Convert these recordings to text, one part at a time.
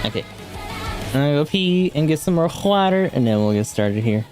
Okay. I'm gonna go pee and get some more water, and then we'll get started here.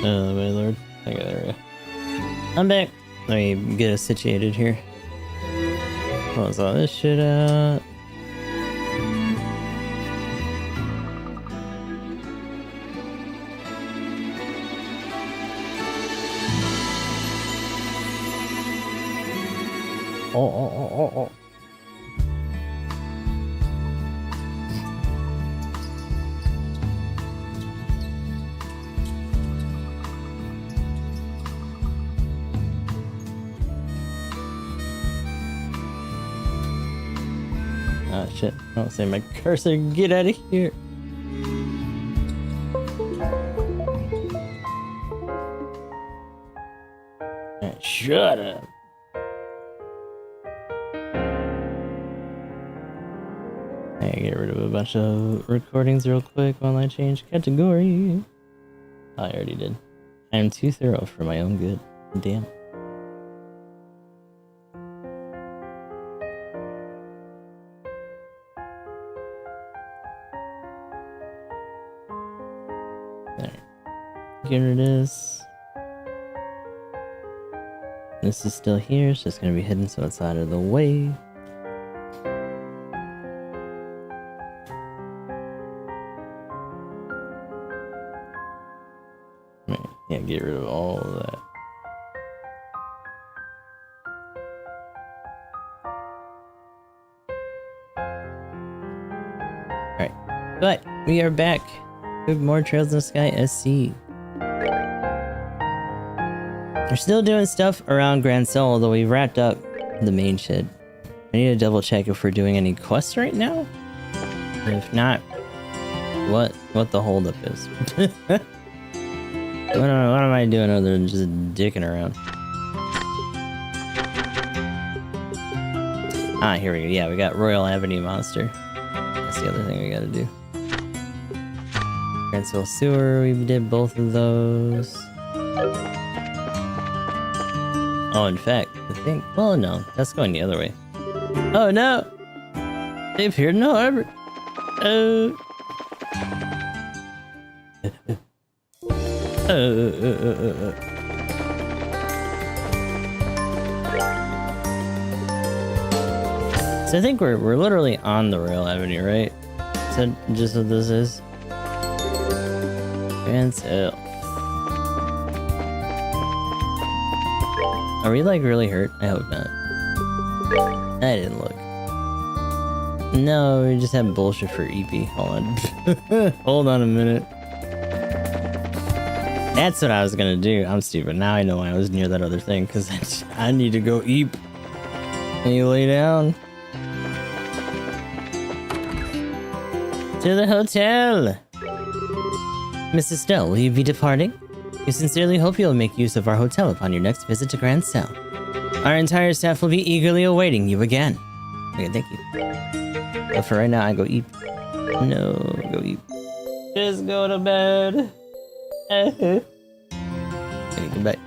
Oh my lord. Okay, there we go. I'm back. Let me get us situated here. Close all this shit out. Oh. Ah, shit. I don't say my cursor. Get out of here. Alright, shut up. I gotta get rid of a bunch of recordings real quick while I change category. Oh, I already did. I am too thorough for my own good. Damn. Here it is. This is still here, it's just gonna be hidden so it's out of the way. Right, yeah, get rid of all of that. Alright, but we are back with more Trails in the Sky SC. We're still doing stuff around Grand Cell, although we wrapped up the main shit. I need to double check if we're doing any quests right now. If not, what the holdup is. What am I doing other than just dicking around? Ah, here we go. Yeah, we got Royal Avenue Monster. That's the other thing we gotta do. Grand Cell Sewer, we did both of those. Oh, in fact, I think... Well, no. That's going the other way. Oh, no! They appeared in the harbor. Oh. So I think we're literally on the Royal Avenue, right? Is that just what this is? Grand Cell. Are we like really hurt? I hope not. I didn't look. No, we just had bullshit for EP. Hold on. Hold on a minute. That's what I was gonna do. I'm stupid. Now I know why I was near that other thing, because I need to go eep. Can you lay down? To the hotel! Mrs. Stowe, will you be departing? We sincerely hope you'll make use of our hotel upon your next visit to Grand Cell. Our entire staff will be eagerly awaiting you again. Okay, thank you. But for right now, I go eat. No, go eat. Just go to bed. Okay, come back.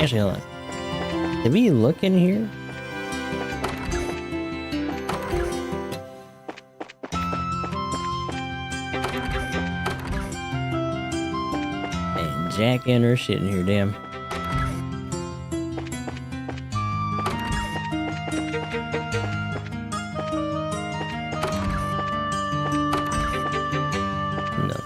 Actually, hold on. Did we look in here? Jack in her shit in here, damn. No.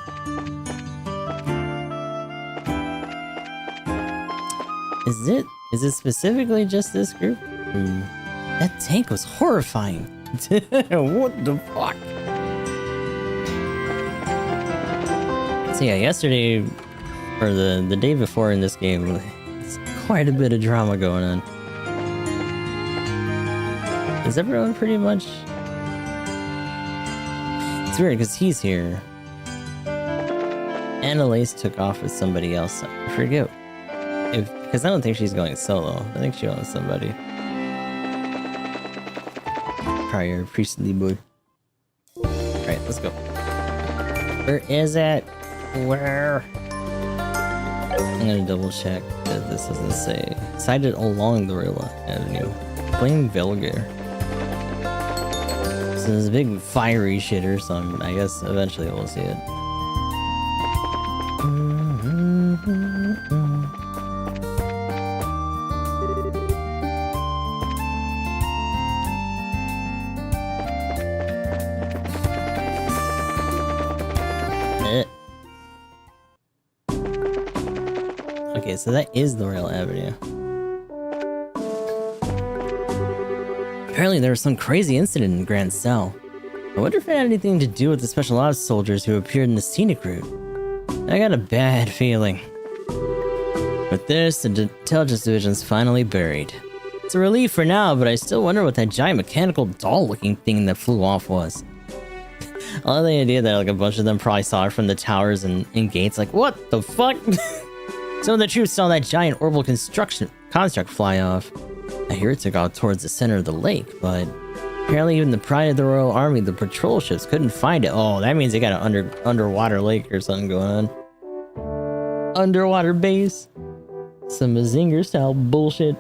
Is it specifically just this group? That tank was horrifying. What the fuck? So yeah, yesterday, or the day before in this game, there's quite a bit of drama going on. Is everyone pretty much... It's weird because he's here. Annalise took off with somebody else. I forget. Because I don't think she's going solo. I think she went with somebody. Prior priestly boy. Alright, let's go. Where is it? Where? I'm gonna double check that this doesn't say sighted along the Royal Avenue. Flame Velgar. So there's a big fiery shitter, so I guess eventually we'll see it. Okay, so that is the Royal Avenue. Apparently there was some crazy incident in Grand Cell. I wonder if it had anything to do with the special ops soldiers who appeared in the scenic route. I got a bad feeling. With this, the intelligence division's finally buried. It's a relief for now, but I still wonder what that giant mechanical doll-looking thing that flew off was. I love the idea that like a bunch of them probably saw it from the towers and gates, like, what the fuck? Some of the troops saw that giant orbital construct fly off. I hear it took off towards the center of the lake, but apparently even the pride of the Royal Army, the patrol ships, couldn't find it. Oh, that means they got an underwater lake or something going on. Underwater base. Some Mazinger style bullshit.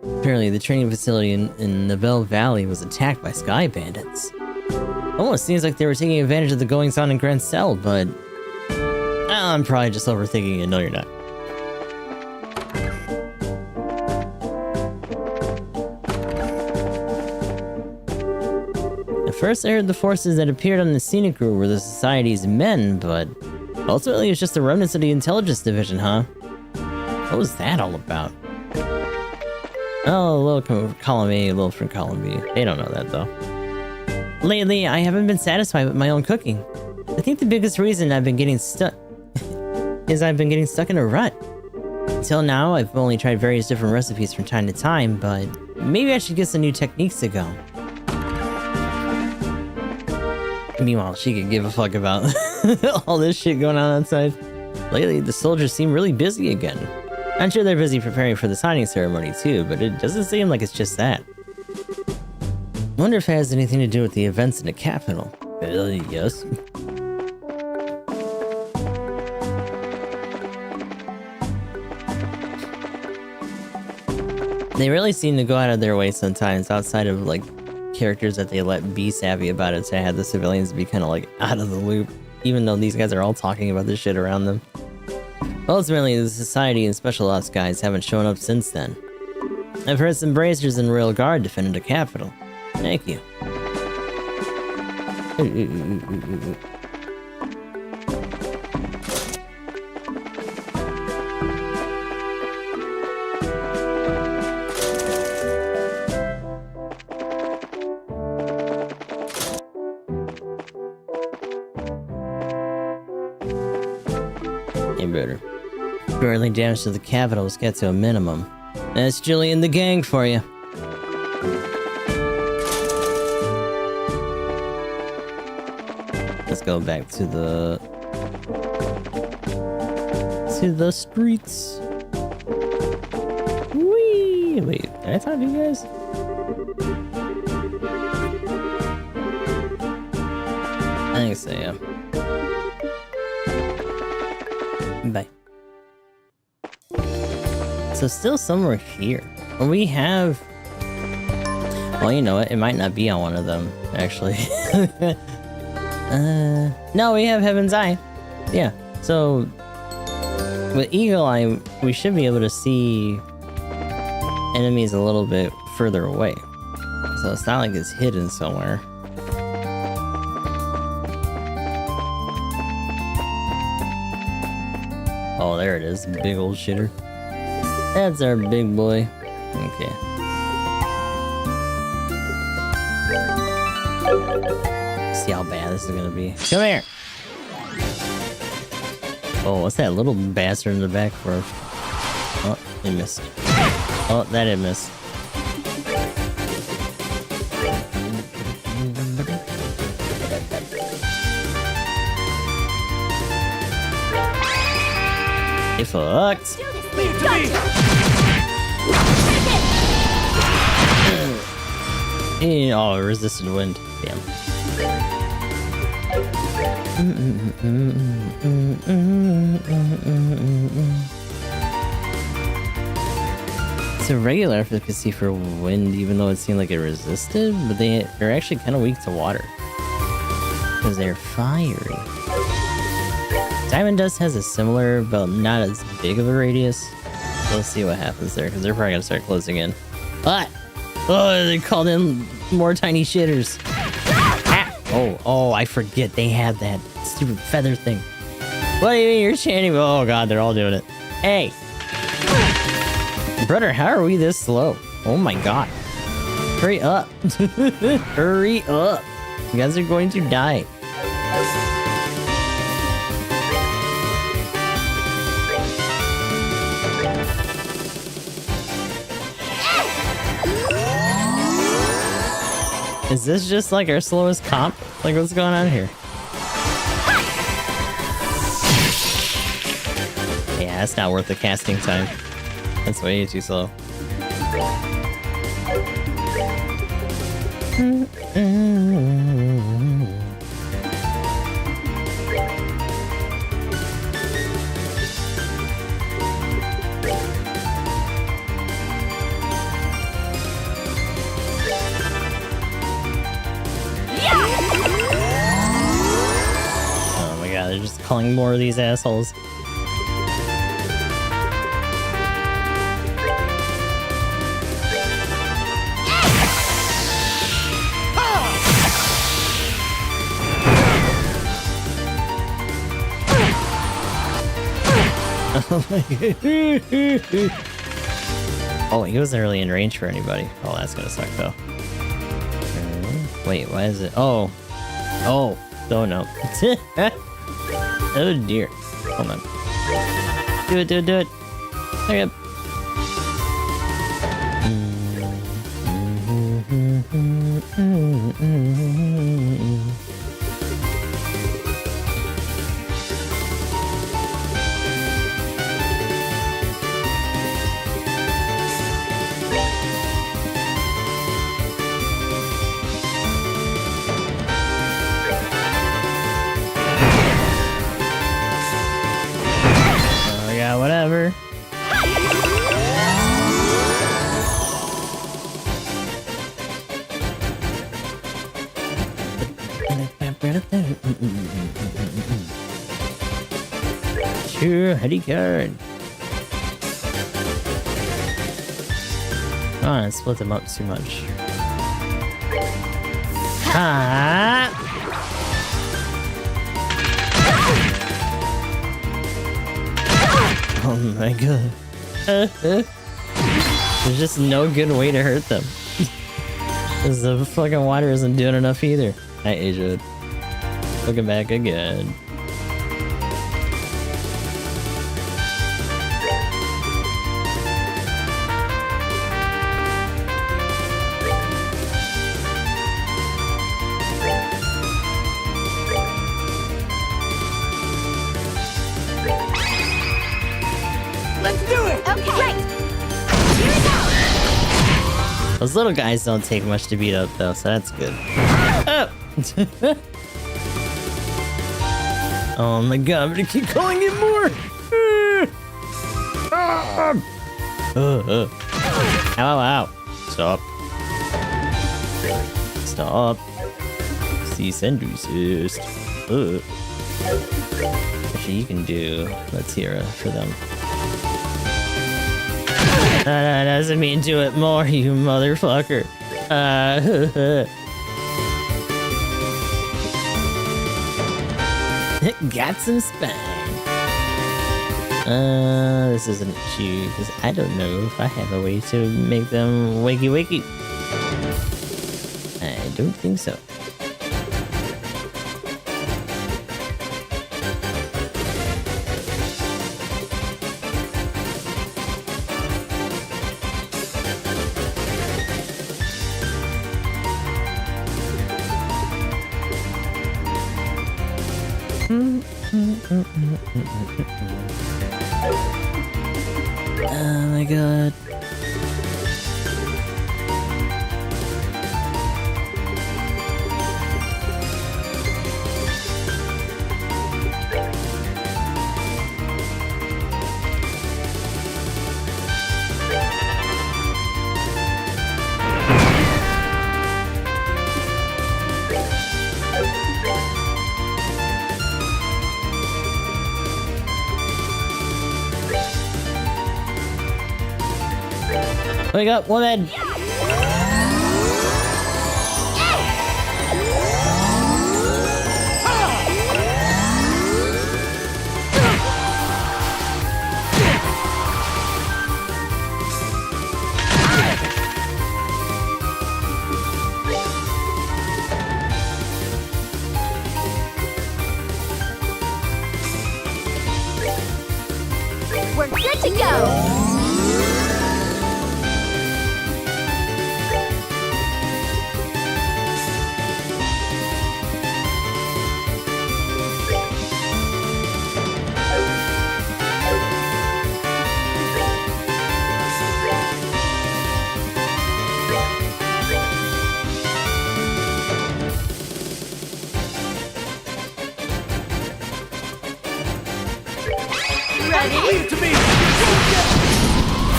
Apparently the training facility in Nivelle Valley was attacked by sky bandits. Almost seems like they were taking advantage of the goings on in Grand Cell, but I'm probably just overthinking it. No, you're not. At first I heard the forces that appeared on the scenic route were the Society's men, but ultimately it was just the remnants of the intelligence division, huh? What was that all about? Oh, a little from column A, a little from column B. They don't know that, though. Lately, I haven't been satisfied with my own cooking. I think the biggest reason I've been getting stuck is I've been getting stuck in a rut. Till now, I've only tried various different recipes from time to time, but maybe I should get some new techniques to go. Meanwhile, she could give a fuck about all this shit going on outside. Lately, the soldiers seem really busy again. I'm sure they're busy preparing for the signing ceremony too, but it doesn't seem like it's just that. Wonder if it has anything to do with the events in the capital. Yes. They really seem to go out of their way sometimes, outside of, like, characters that they let be savvy about it, to have the civilians be kind of, like, out of the loop, even though these guys are all talking about this shit around them. Ultimately, the Society and Special Ops guys haven't shown up since then. I've heard some bracers and Royal Guard defended the capital. Thank you. Hey, brother. Barely damage to the capital was kept to a minimum. That's Julie and the gang for you. Let's go back to the streets. Whee! Wait, did I talk to you guys? I think so, yeah. Bye. So still somewhere here. We have... Well, you know what? It might not be on one of them, actually. No, we have Heaven's Eye. Yeah, so... With Eagle Eye, we should be able to see enemies a little bit further away. So it's not like it's hidden somewhere. Oh, there it is. Big old shitter. That's our big boy. Okay. See how bad this is gonna be. Come here! Oh, what's that little bastard in the back for? Oh, it missed. Oh, that didn't miss. Get fucked! Oh, resistant wind. Damn. It's a regular efficacy for wind, even though it seemed like it resisted, but they're actually kind of weak to water. Because they're fiery. Diamond Dust has a similar, but not as big of a radius. Let's see what happens there, because they're probably gonna start closing in. What? Oh, they called in more tiny shitters. Ah! Oh, I forget they had that stupid feather thing. What do you mean you're chanting? Oh god, they're all doing it. Hey! Brother, how are we this slow? Oh my god. Hurry up. Hurry up. You guys are going to die. Is this just like our slowest comp? Like, what's going on here? Yeah, that's not worth the casting time. That's way too slow. They're just calling more of these assholes. Oh, he wasn't really in range for anybody. Oh, that's gonna suck though. Wait, why is it? Oh, no. Oh dear. Hold on. Do it. Okay. Oh yeah, whatever. Sure, heady card. Oh, I split them up too much. Ah! Oh my god. There's just no good way to hurt them. Because the fucking water isn't doing enough either. Hi, Asia. Looking back again. Let's do it! Okay! Great! Here we go! Those little guys don't take much to beat up though, so that's good. Oh! Oh my god, I'm gonna keep calling it more! Ow, ow, ow. Stop. Stop. Cease and desist. Actually, you can do Latira for them. That doesn't mean do it more, you motherfucker. Got some spine. This is an issue because I don't know if I have a way to make them wakey wakey. I don't think so. Oh my god. Wake up, woman! We're good to go! Leave it to me!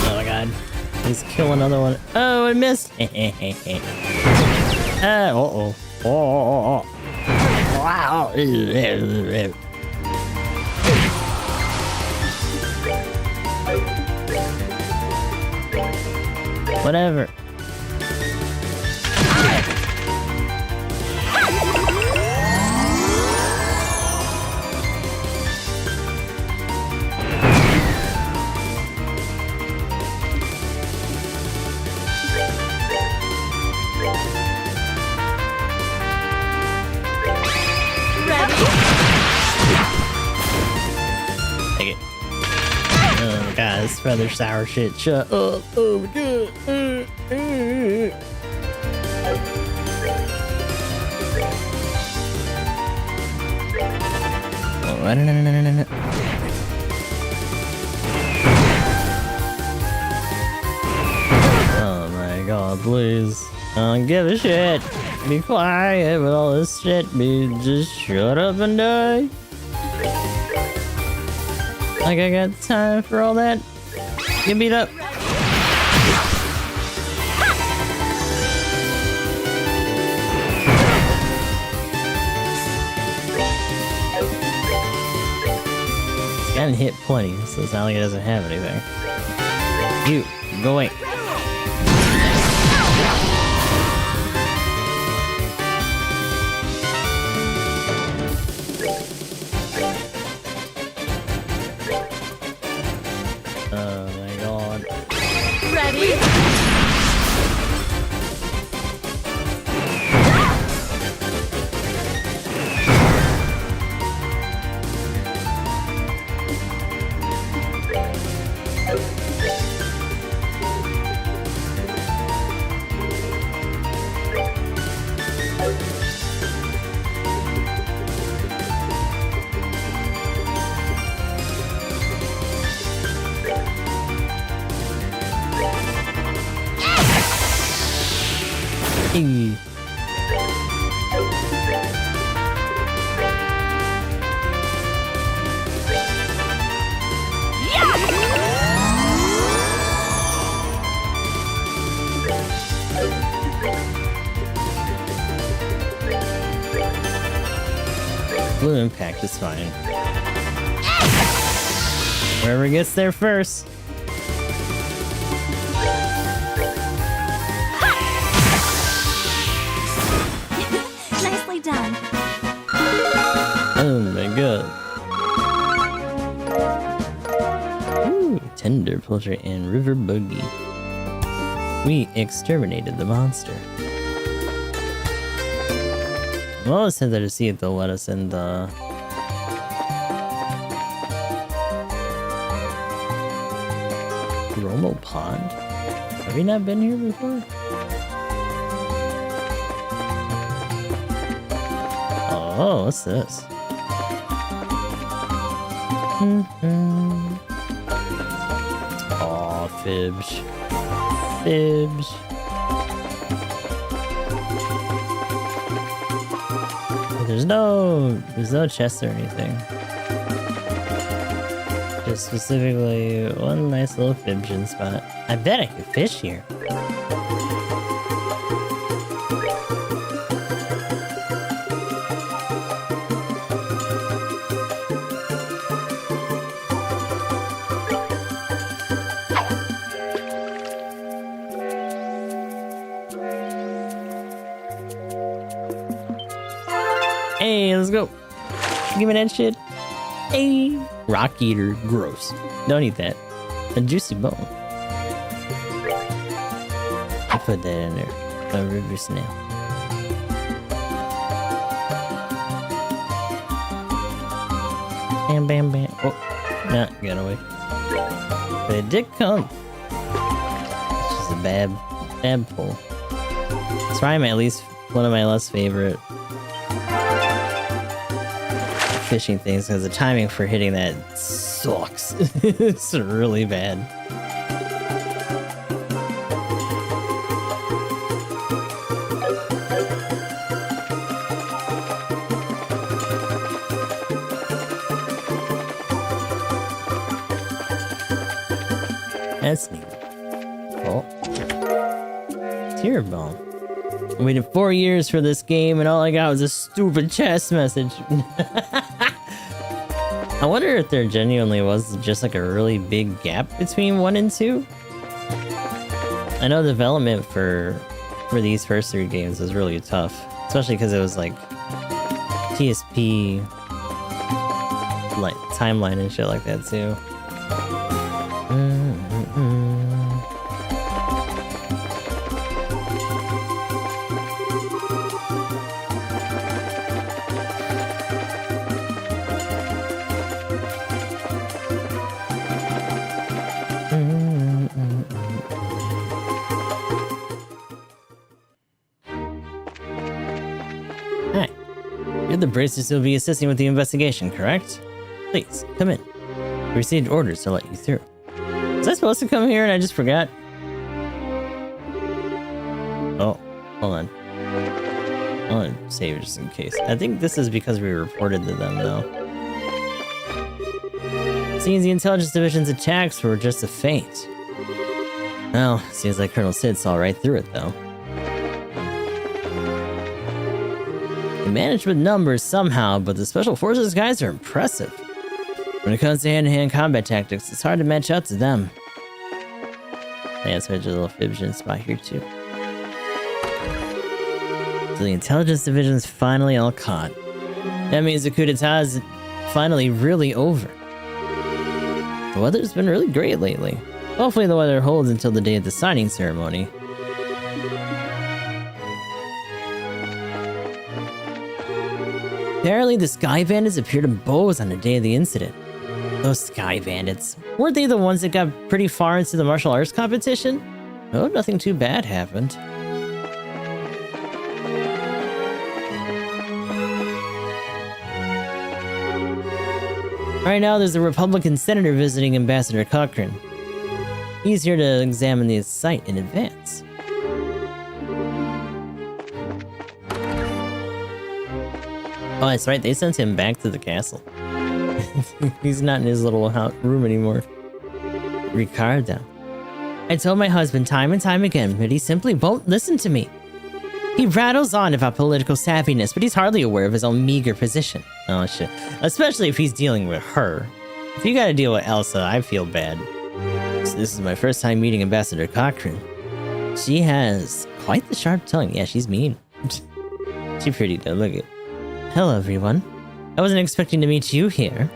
Oh my god. Let's kill another one. Oh, I missed! Uh-oh. Oh. Wow. Whatever. Take it. Oh, guys. this feather sour shit. Shut up. Oh my god. Oh, no. Oh my god, please. I don't give a shit. Be quiet with all this shit. Just shut up and die. Like I got time for all that. Get beat up. He's gotten hit plenty, so it's not like he doesn't have anything. You, go away. Oh my god. Ready? Hey. Blue impact is fine. Whoever gets there first. Nicely done. Oh my god. Ooh, tender poultry and river buggy. We exterminated the monster. I'm always tempted to see if they'll let us in the Romo Pond. Have we not been here before? Oh, what's this? Aw, fibs. Fibs. There's no chest or anything. Just specifically one nice little fibsion spot. I bet I could fish here. Hey, let's go. Give me that shit. Hey. Rock eater. Gross. Don't eat that. A juicy bone. I put that in there. A river snail. Bam, bam, bam. Oh, nah, got away. But it did come. It's just a bad pull. It's probably at least one of my less favorite fishing things because the timing for hitting that sucks. It's really bad. That's neat. Oh. Tear bomb. I waited 4 years for this game and all I got was a stupid chest message. I wonder if there genuinely was just like a really big gap between 1 and 2. I know development for these first 3 games was really tough, especially because it was like TSP like timeline and shit like that too. You're the bracers who will be assisting with the investigation, correct? Please, come in. We received orders to let you through. Was I supposed to come here and I just forgot? Oh, hold on. I want to save just in case. I think this is because we reported to them, though. Seems the Intelligence Division's attacks were just a feint. Well, seems like Colonel Sid saw right through it, though. They managed with numbers somehow, but the Special Forces guys are impressive. When it comes to hand-to-hand combat tactics, it's hard to match up to them. Yeah, so I did a little Fibgen spot here, too. So the Intelligence Division's finally all caught. That means the coup d'etat is finally really over. The weather's been really great lately. Hopefully the weather holds until the day of the signing ceremony. Apparently the Sky Bandits appeared in bows on the day of the incident. Those Sky Bandits. Weren't they the ones that got pretty far into the martial arts competition? Oh, nothing too bad happened. Right now, there's a Republican senator visiting Ambassador Cochrane. He's here to examine the site in advance. Oh, that's right, they sent him back to the castle. He's not in his little room anymore. Ricardo. I told my husband time and time again, but he simply won't listen to me. He rattles on about political savviness, but he's hardly aware of his own meager position. Oh shit. Especially if he's dealing with her. If you gotta deal with Elsa, I feel bad. So this is my first time meeting Ambassador Cochrane. She has quite the sharp tongue. Yeah, she's mean. She's pretty though, look at. Hello everyone. I wasn't expecting to meet you here.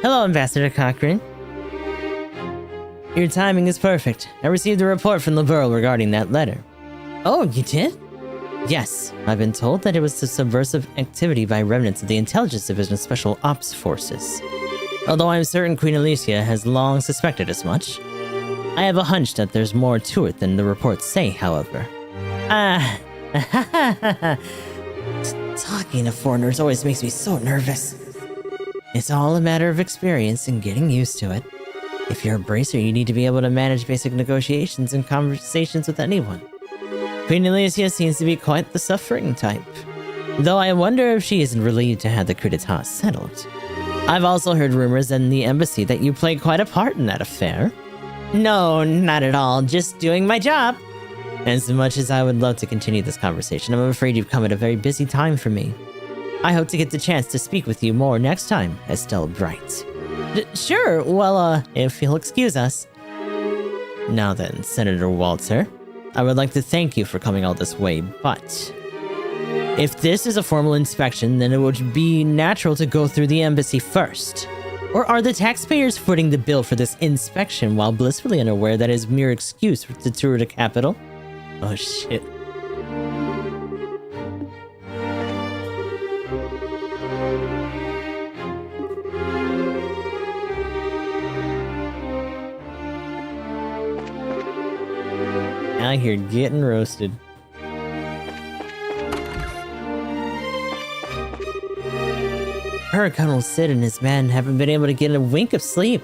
Hello, Ambassador Cochrane. Your timing is perfect. I received a report from the Borough regarding that letter. Oh, you did? Yes, I've been told that it was a subversive activity by remnants of the Intelligence Division Special Ops Forces. Although I'm certain Queen Alicia has long suspected as much. I have a hunch that there's more to it than the reports say, however. Talking to foreigners always makes me so nervous. It's all a matter of experience and getting used to it. If you're a bracer, you need to be able to manage basic negotiations and conversations with anyone. Queen Alicia seems to be quite the suffering type. Though I wonder if she isn't relieved to have the coup d'etat settled. I've also heard rumors in the embassy that you played quite a part in that affair. No, not at all. Just doing my job. As much as I would love to continue this conversation, I'm afraid you've come at a very busy time for me. I hope to get the chance to speak with you more next time, Estelle Bright. Sure, well, if you'll excuse us. Now then, Senator Walter, I would like to thank you for coming all this way, but if this is a formal inspection, then it would be natural to go through the embassy first. Or are the taxpayers footing the bill for this inspection while blissfully unaware that it is mere excuse to tour the capital? Oh shit. Out here getting roasted. Colonel Sid and his men haven't been able to get a wink of sleep.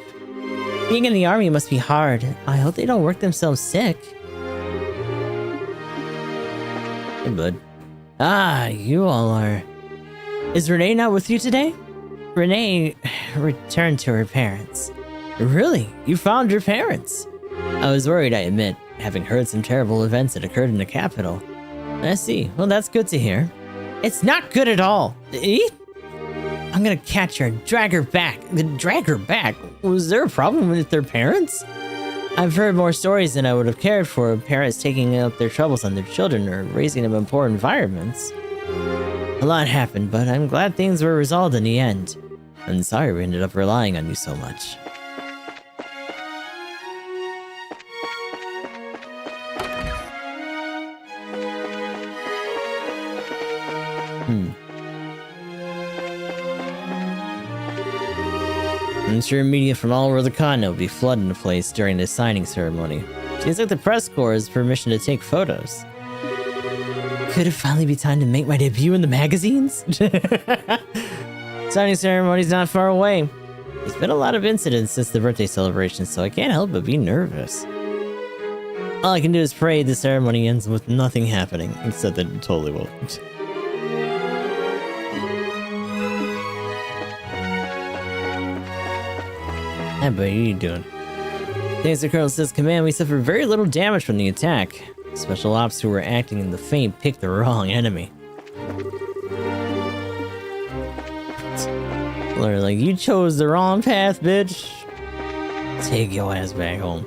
Being in the army must be hard. I hope they don't work themselves sick. Hey, bud. Ah, you all are... Is Renee not with you today? Renee returned to her parents. Really? You found your parents? I was worried, I admit, having heard some terrible events that occurred in the capital. I see. Well, that's good to hear. It's not good at all. I'm gonna catch her and drag her back. Drag her back? Was there a problem with their parents? I've heard more stories than I would have cared for of parents taking out their troubles on their children or raising them in poor environments. A lot happened, but I'm glad things were resolved in the end. I'm sorry we ended up relying on you so much. I'm sure media from all over the continent will be flooding the place during the signing ceremony. Seems like the press corps has permission to take photos. Could it finally be time to make my debut in the magazines? Signing ceremony's not far away. There's been a lot of incidents since the birthday celebration, so I can't help but be nervous. All I can do is pray the ceremony ends with nothing happening, except that it totally won't. Hey, buddy, what are you doing? Thanks to Colonel Sid's command, we suffered very little damage from the attack. Special ops who were acting in the feint picked the wrong enemy. They're like, you chose the wrong path, bitch. Take your ass back home.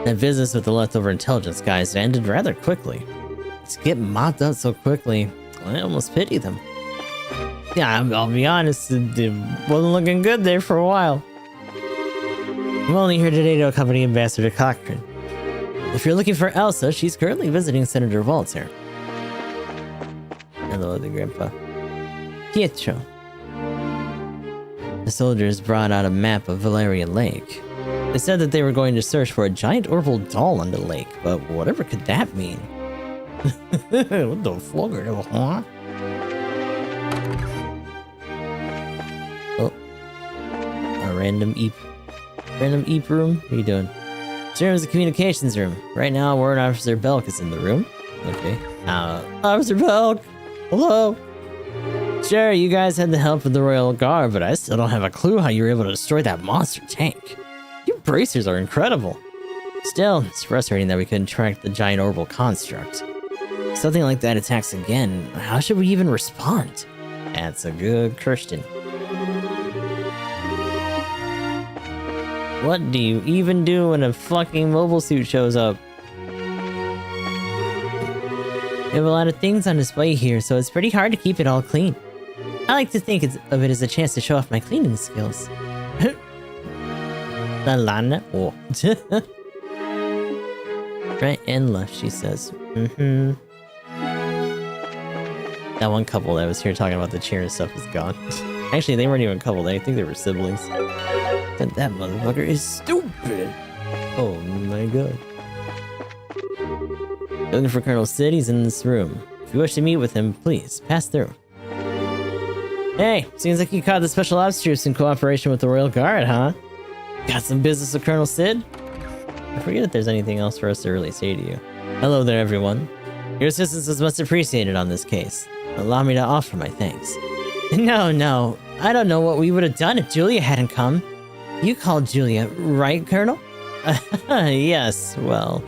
That business with the leftover intelligence guys ended rather quickly. To get mopped up so quickly, I almost pity them. Yeah, I'll be honest, it wasn't looking good there for a while. I'm only here today to accompany Ambassador Cochran. If you're looking for Elsa, she's currently visiting Senator Waltz here. Hello, other grandpa. Pietro. The soldiers brought out a map of Valeria Lake. They said that they were going to search for a giant orbital doll on the lake, but whatever could that mean? What the fuck, huh? Oh. A random eep room? What are you doing? This room is the communications room. Right now, Warrant Officer Belk is in the room. Okay. Officer Belk! Hello! Sure, you guys had the help of the Royal Guard, but I still don't have a clue how you were able to destroy that monster tank. You bracers are incredible. Still, it's frustrating that we couldn't track the giant orbital construct. If something like that attacks again, how should we even respond? That's a good question. What do you even do when a fucking mobile suit shows up? We have a lot of things on display here, so it's pretty hard to keep it all clean. I like to think of it as a chance to show off my cleaning skills. Lalana. Oh. Right and left, she says. That one couple that was here talking about the chair and stuff is gone. Actually, they weren't even a couple. I think they were siblings. And that motherfucker is stupid. Oh my god. Looking for Colonel Sid, he's in this room. If you wish to meet with him, please, pass through. Hey, seems like you caught the Special Ops troops in cooperation with the Royal Guard, huh? Got some business with Colonel Sid? I forget if there's anything else for us to really say to you. Hello there, everyone. Your assistance is much appreciated on this case. Allow me to offer my thanks. No, I don't know what we would have done if Julia hadn't come. You called Julia, right, Colonel? Yes, well...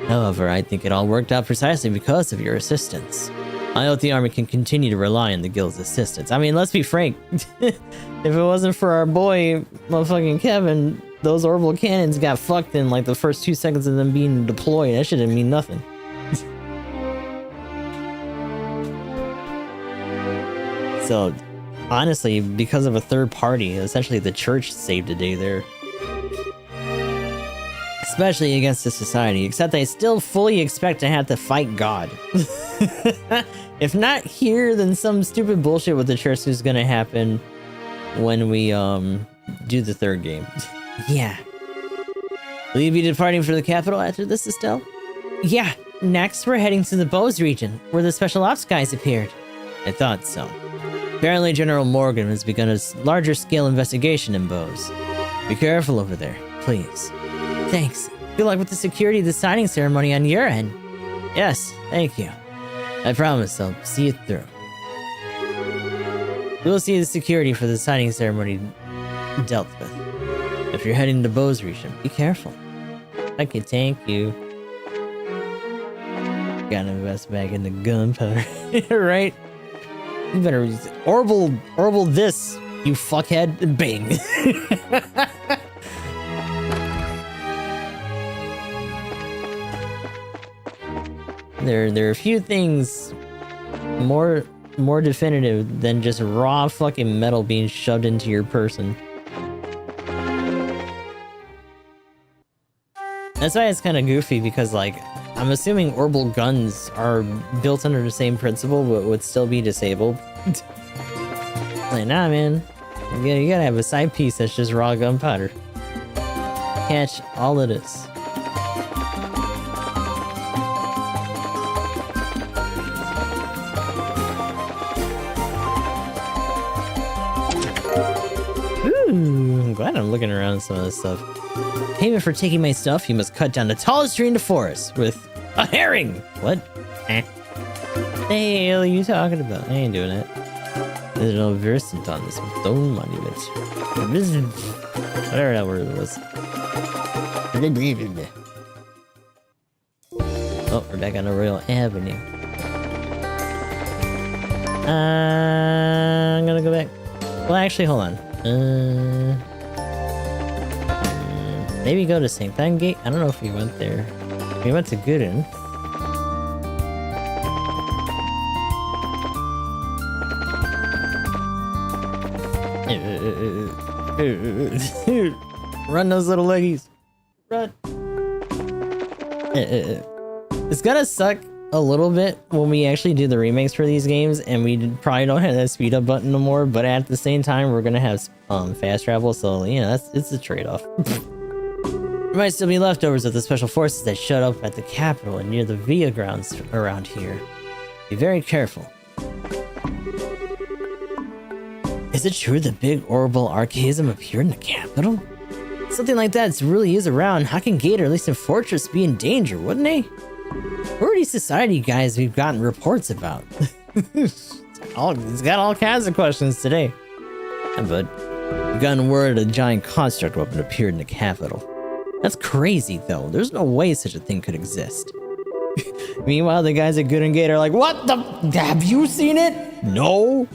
However, I think it all worked out precisely because of your assistance. I hope the army can continue to rely on the guild's assistance. I mean, let's be frank. If it wasn't for our boy, motherfucking Kevin, those orbital cannons got fucked in like the first 2 seconds of them being deployed. That shit didn't mean nothing. So, honestly, because of a third party, essentially the church saved the day there. Especially against the society, except I still fully expect to have to fight God. If not here, then some stupid bullshit with the church is gonna happen when we do the third game. Yeah. Will you be departing for the capital after this, Estelle? Yeah, next we're heading to the Bose region, where the Special Ops guys appeared. I thought so. Apparently General Morgan has begun a larger scale investigation in Bose. Be careful over there, please. Thanks. Good luck with the security of the signing ceremony on your end. Yes, thank you. I promise I'll see it through. We'll see the security for the signing ceremony dealt with. If you're heading to Bose region, be careful. Okay, thank you. Gotta invest back in the gunpowder, right? You better orbital this, you fuckhead. Bang. There are a few things more definitive than just raw fucking metal being shoved into your person. That's why it's kind of goofy, because like I'm assuming orbital guns are built under the same principle but would still be disabled. Like, nah, man, you gotta have a side piece that's just raw gunpowder. Catch all of this. glad I'm looking around some of this stuff. Payment for taking my stuff, you must cut down the tallest tree in the forest with a herring. What? Eh. The hell are you talking about? I ain't doing it. There's no versant on this stone monument. Whatever that word was. Oh, we're back on the Royal Avenue. I'm gonna go back. Well, actually, hold on. Maybe go to St. Pan Gate. I don't know if we went there. We went to Gooden. Run those little leggies. Run. It's gonna suck a little bit when we actually do the remakes for these games and we probably don't have that speed up button no more, but at the same time we're gonna have fast travel, so yeah, it's a trade-off. There might still be leftovers of the special forces that showed up at the capital and near the Via grounds around here. Be very careful. Is it true the big orbital archaism appeared in the capital? Something like that really is around. How can Gator, at least in Fortress, be in danger, wouldn't they? Who are these society guys we've gotten reports about? It's got all kinds of questions today. But we've gotten word a giant construct weapon appeared in the capital. That's crazy, though. There's no way such a thing could exist. Meanwhile, the guys at Good and Gator are like, what the? Have you seen it? No.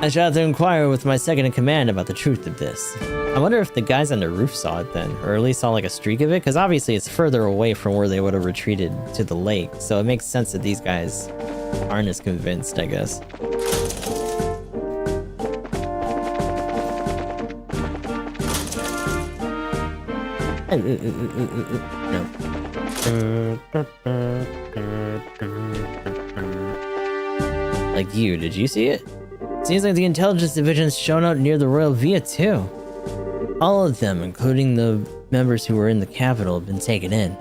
I shall have to inquire with my second in command about the truth of this. I wonder if the guys on the roof saw it then, or at least saw like a streak of it, because obviously it's further away from where they would have retreated to the lake, so it makes sense that these guys aren't as convinced, I guess. No. Like you, did you see it? Seems like the intelligence division's shown up near the Royal Via too. All of them, including the members who were in the capital, have been taken in.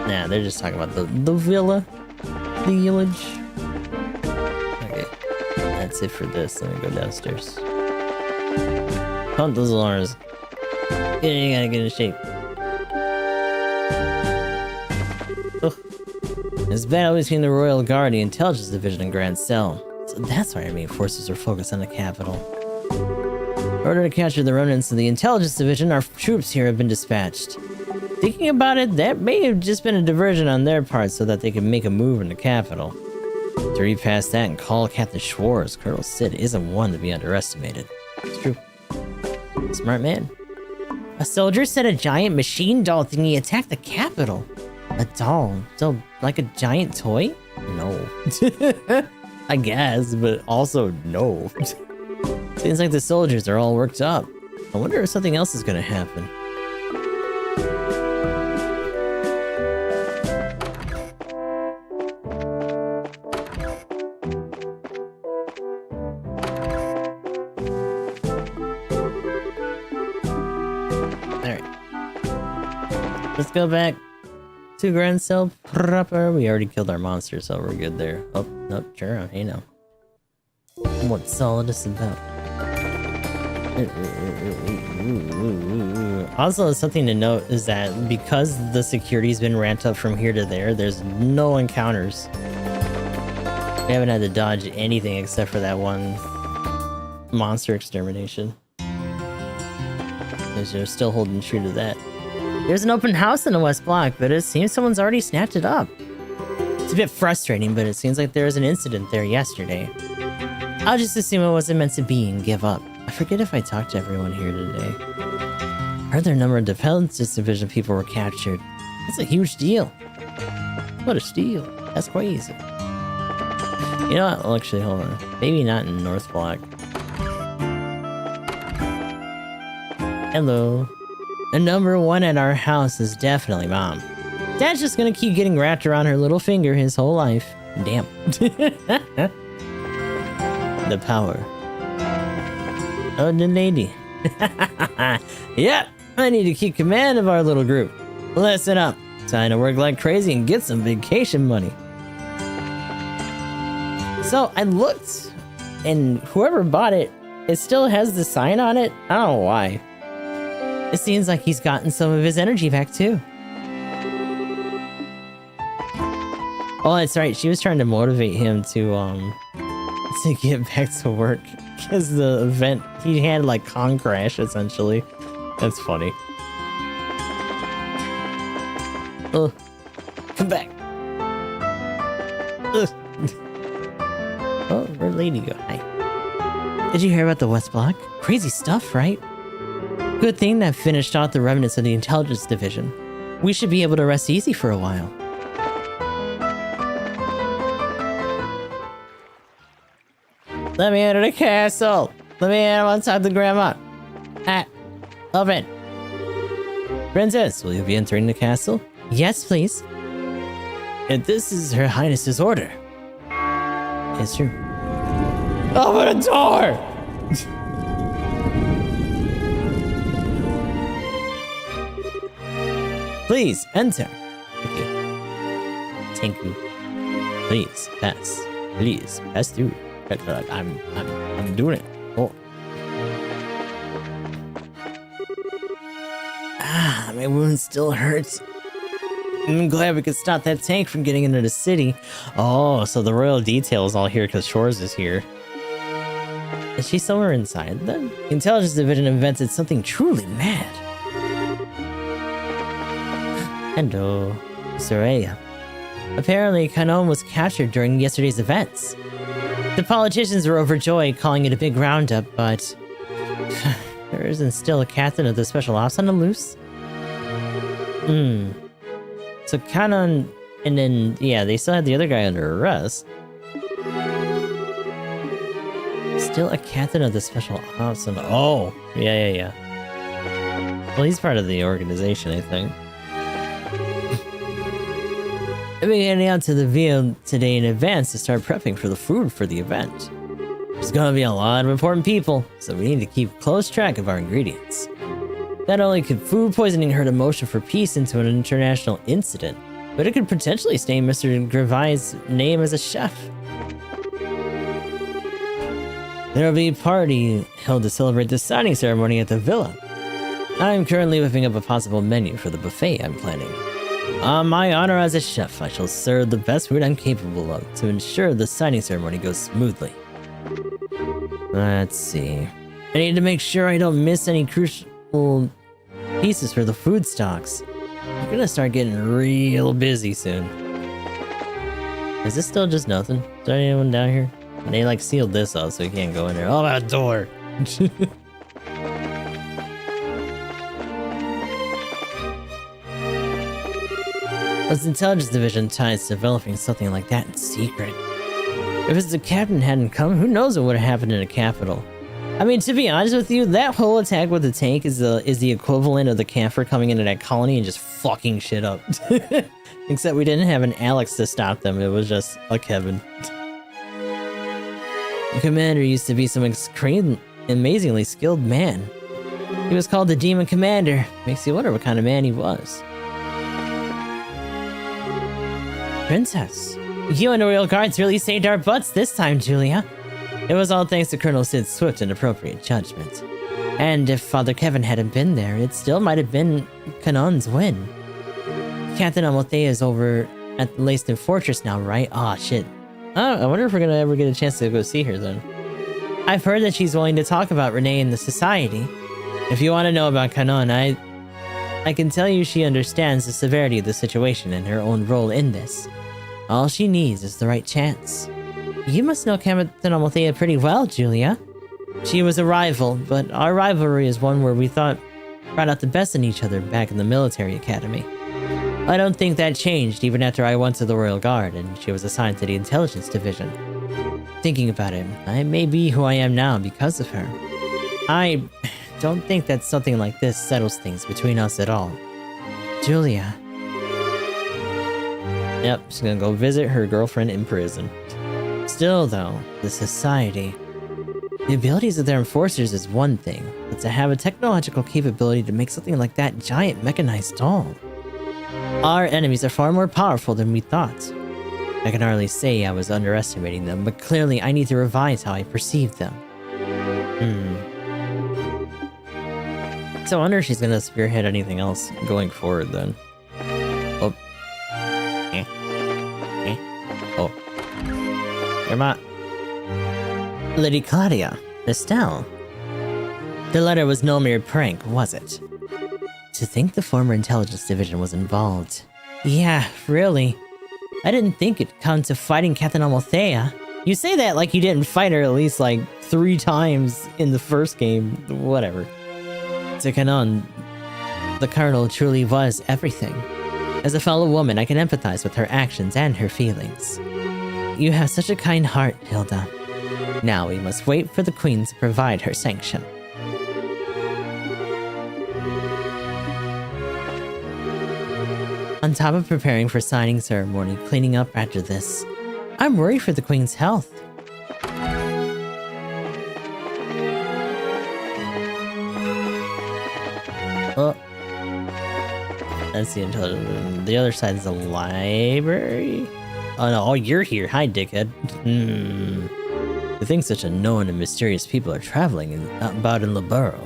Nah, they're just talking about the villa. The village. Okay. That's it for this. Let me go downstairs. Pump those alarms. You gotta get in shape. Ugh. This battle between the Royal Guard, the Intelligence Division, and Grand Cell. So that's why our main forces are focused on the capital. In order to capture the remnants of the Intelligence Division, our troops here have been dispatched. Thinking about it, that may have just been a diversion on their part so that they could make a move in the capital. To read past that and call Captain Schwartz, Colonel Sid isn't one to be underestimated. It's true. Smart man. A soldier said a giant machine doll thingy attacked the capital. A doll? So, like a giant toy? No. I guess, but also no. Seems like the soldiers are all worked up. I wonder if something else is gonna happen. Alright. Let's go back to Grand Cell proper. We already killed our monster, so we're good there. Oh, no, sure, hey now. What's all this about? Also, something to note is that because the security's been ramped up from here to there, there's no encounters. We haven't had to dodge anything except for that one monster extermination. Because they're still holding true to that. There's an open house in the West Block, but it seems someone's already snapped it up. It's a bit frustrating, but it seems like there was an incident there yesterday. I'll just assume it wasn't meant to be and give up. I forget if I talked to everyone here today. I heard their number of Intelligence Division people were captured. That's a huge deal. What a steal. That's crazy. You know what? Well, actually, hold on. Maybe not in North Block. Hello. The number one at our house is definitely Mom. Dad's just gonna keep getting wrapped around her little finger his whole life. Damn. The power. Oh, the lady. Yep, I need to keep command of our little group. Listen up. Time to work like crazy and get some vacation money. So I looked and whoever bought it, it still has the sign on it. I don't know why. It seems like he's gotten some of his energy back too. Oh, that's right. She was trying to motivate him to get back to work because the event he had like con crash essentially. That's funny. Oh, come back. Oh, where'd Lady go? Hi. Did you hear about the West Block? Crazy stuff, right? Good thing that finished off the remnants of the intelligence division. We should be able to rest easy for a while. Let me enter the castle. Let me enter outside the grandma. Ah, open. Princess, will you be entering the castle? Yes, please. And this is Her Highness's order. It's true. Open the door! Please, enter. Thank you. Please, pass. Please, pass through. I'm doing it. Oh. Ah, my wound still hurts. I'm glad we could stop that tank from getting into the city. Oh, so the royal detail is all here because Shores is here. Is she somewhere inside then? The intelligence division invented something truly mad. Hello, Soraya. Apparently, Kanon was captured during yesterday's events. The politicians were overjoyed, calling it a big roundup, but there isn't still a captain of the special ops on the loose. So Kanon, and then yeah, they still had the other guy under arrest. Still a captain of the special ops, and oh, yeah. Well, he's part of the organization, I think. I've been getting out to the Ville today in advance to start prepping for the food for the event. There's gonna be a lot of important people, so we need to keep close track of our ingredients. Not only could food poisoning hurt a motion for peace into an international incident, but it could potentially stain Mr. Grevai's name as a chef. There will be a party held to celebrate the signing ceremony at the villa. I'm currently whipping up a possible menu for the buffet I'm planning. On my honor as a chef, I shall serve the best food I'm capable of to ensure the signing ceremony goes smoothly. Let's see. I need to make sure I don't miss any crucial pieces for the food stocks. I'm gonna start getting real busy soon. Is this still just nothing? Is there anyone down here? They like sealed this up so you can't go in there. Oh, that door! Was the intelligence division ties to developing something like that in secret? If it's the captain hadn't come, who knows what would have happened in the capital? I mean, to be honest with you, that whole attack with the tank is the equivalent of the camphor coming into that colony and just fucking shit up. Except we didn't have an Alex to stop them, it was just a Kevin. The commander used to be some amazingly skilled man. He was called the Demon Commander. Makes you wonder what kind of man he was. Princess, you and the Royal Guards really saved our butts this time, Julia. It was all thanks to Colonel Sid's swift and appropriate judgment. And if Father Kevin hadn't been there, it still might have been Kanon's win. Captain Amalthea is over at the Leyston Fortress now, right? Aw, shit. Oh, I wonder if we're gonna ever get a chance to go see her then. I've heard that she's willing to talk about Renee and the Society. If you want to know about Kanon, I can tell you she understands the severity of the situation and her own role in this. All she needs is the right chance. You must know Captain Amalthea pretty well, Julia. She was a rival, but our rivalry is one where we thought brought out the best in each other back in the military academy. I don't think that changed even after I went to the Royal Guard and she was assigned to the intelligence division. Thinking about it, I may be who I am now because of her. I don't think that something like this settles things between us at all. Julia. Yep, she's gonna go visit her girlfriend in prison. Still though, the Society. The abilities of their enforcers is one thing, but to have a technological capability to make something like that giant mechanized doll. Our enemies are far more powerful than we thought. I can hardly say I was underestimating them, but clearly I need to revise how I perceive them. So I wonder if she's gonna spearhead anything else going forward then. Oh. Oh. You're Lady Claudia. Estelle. The letter was no mere prank, was it? To think the former intelligence division was involved. Yeah, really. I didn't think it'd come to fighting Captain Amalthea. You say that like you didn't fight her at least like 3 times in the first game. Whatever. To Canon, the Colonel truly was everything. As a fellow woman, I can empathize with her actions and her feelings. You have such a kind heart, Hilda. Now we must wait for the Queen to provide her sanction. On top of preparing for signing ceremony, cleaning up after this, I'm worried for the Queen's health. Oh. That's the intelligence. The other side is the library? Oh no, oh, you're here. Hi, dickhead. I think such unknown and mysterious people are traveling about in Laburo.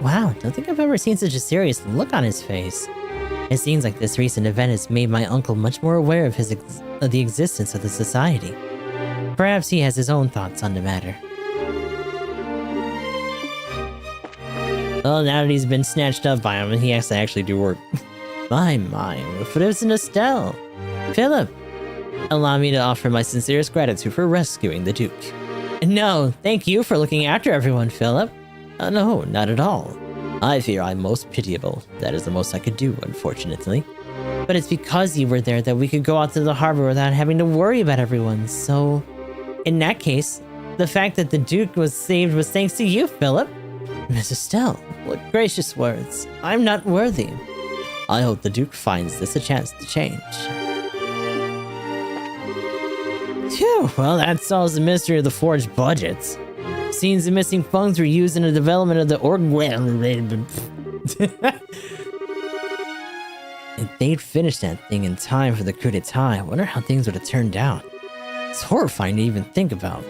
Wow, don't think I've ever seen such a serious look on his face. It seems like this recent event has made my uncle much more aware of the existence of the society. Perhaps he has his own thoughts on the matter. Well, now that he's been snatched up by him, he has to actually do work. My, but it was an Estelle. Philip, allow me to offer my sincerest gratitude for rescuing the Duke. No, thank you for looking after everyone, Philip. No, not at all. I fear I'm most pitiable. That is the most I could do, unfortunately. But it's because you were there that we could go out to the harbor without having to worry about everyone, so... In that case, the fact that the Duke was saved was thanks to you, Philip. Miss Estelle, what gracious words. I'm not worthy. I hope the Duke finds this a chance to change. Phew, well, that solves the mystery of the forged budgets. Seems the missing funds were used in the development of the If they'd finished that thing in time for the coup d'etat, I wonder how things would have turned out. It's horrifying to even think about.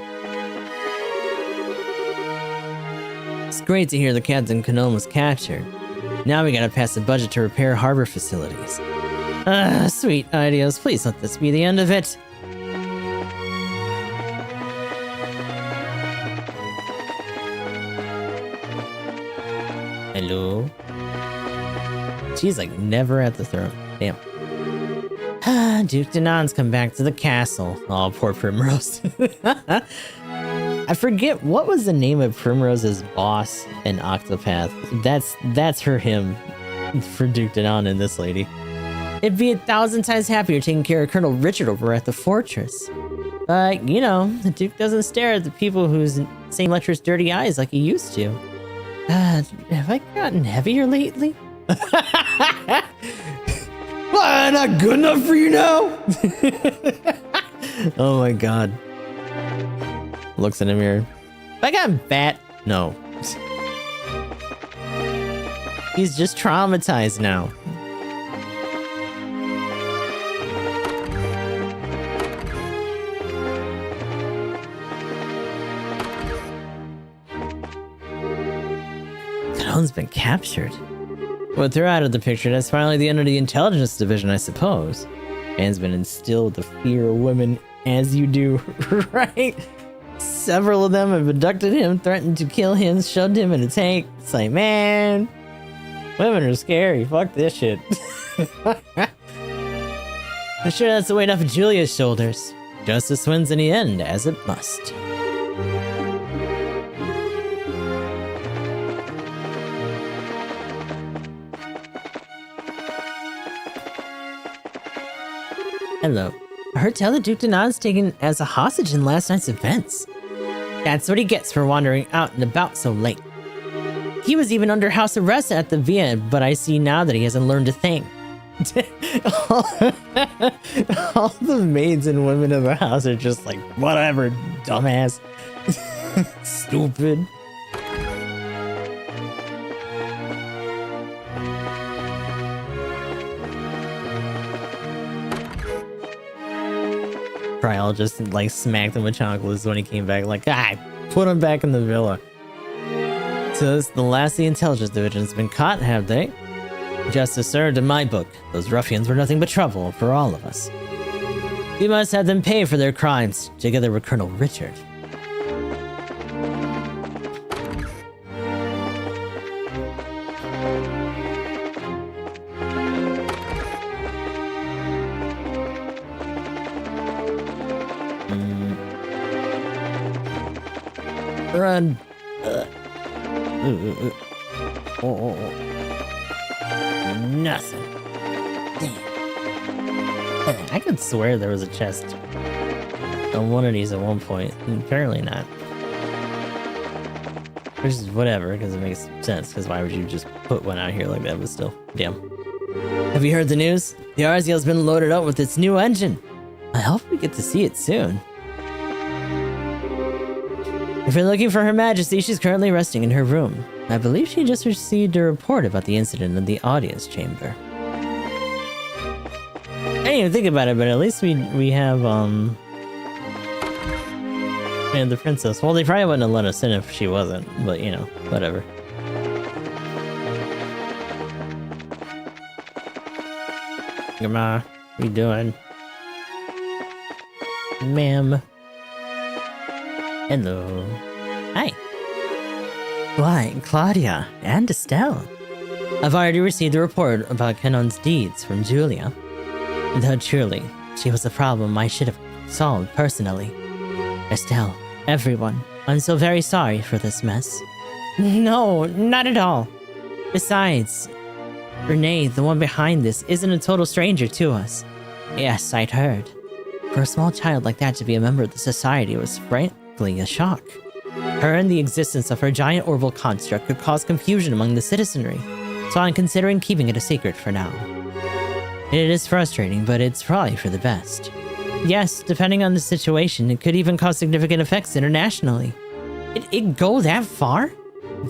It's great to hear the Captain Canon was captured. Now we gotta pass the budget to repair harbor facilities. Sweet ideas. Please let this be the end of it. Hello? She's like never at the throne. Damn. Duke Danon's come back to the castle. Oh, poor Primrose. I forget what was the name of Primrose's boss in Octopath. That's her him for Duke Danon and this lady. It'd be 1,000 times happier taking care of Colonel Richard over at the fortress. But, you know, the Duke doesn't stare at the people whose same lecherous dirty eyes like he used to. Have I gotten heavier lately? Why, not good enough for you now? Oh my god. Looks in the mirror. Have I gotten fat? No. He's just traumatized now. Canon's been captured. With her out of the picture, that's finally the end of the intelligence division, I suppose. Man's been instilled the fear of women, as you do, right? Several of them have abducted him, threatened to kill him, shoved him in a tank. It's like, man, women are scary. Fuck this shit. I'm sure that's the weight off of Julia's shoulders. Justice wins in the end, as it must. Hello. I heard tell that Duke Danon's taken as a hostage in last night's events. That's what he gets for wandering out and about so late. He was even under house arrest at the Via, but I see now that he hasn't learned a thing. All the maids and women of the house are just like, whatever, dumbass. Stupid. Trial just like smacked him with chocolates when he came back. Like, put him back in the villa. So this, the last of the intelligence division has been caught, have they? Justice served in my book. Those ruffians were nothing but trouble for all of us. We must have them pay for their crimes, together with Colonel Richard. Run. Nothing. Damn. I could swear there was a chest on one of these at one point. Apparently not. Which is whatever, because it makes sense. Because why would you just put one out here like that? But still, damn. Have you heard the news? The RZL's been loaded up with its new engine. I hope we get to see it soon. If you're looking for Her Majesty, she's currently resting in her room. I believe she just received a report about the incident in the audience chamber. I didn't even think about it, but at least we have, and the princess. Well, they probably wouldn't have let us in if she wasn't, but, you know, whatever. Grandma, what you doing? Ma'am. Hello. Hi. Why, Claudia and Estelle. I've already received a report about Canon's deeds from Julia. Though truly, she was a problem I should have solved personally. Estelle, everyone, I'm so very sorry for this mess. No, not at all. Besides, Renee, the one behind this, isn't a total stranger to us. Yes, I'd heard. For a small child like that to be a member of the society was frankly a shock. Her and the existence of her giant orbital construct could cause confusion among the citizenry, so I'm considering keeping it a secret for now. It is frustrating, but it's probably for the best. Yes, depending on the situation, it could even cause significant effects internationally. It go that far?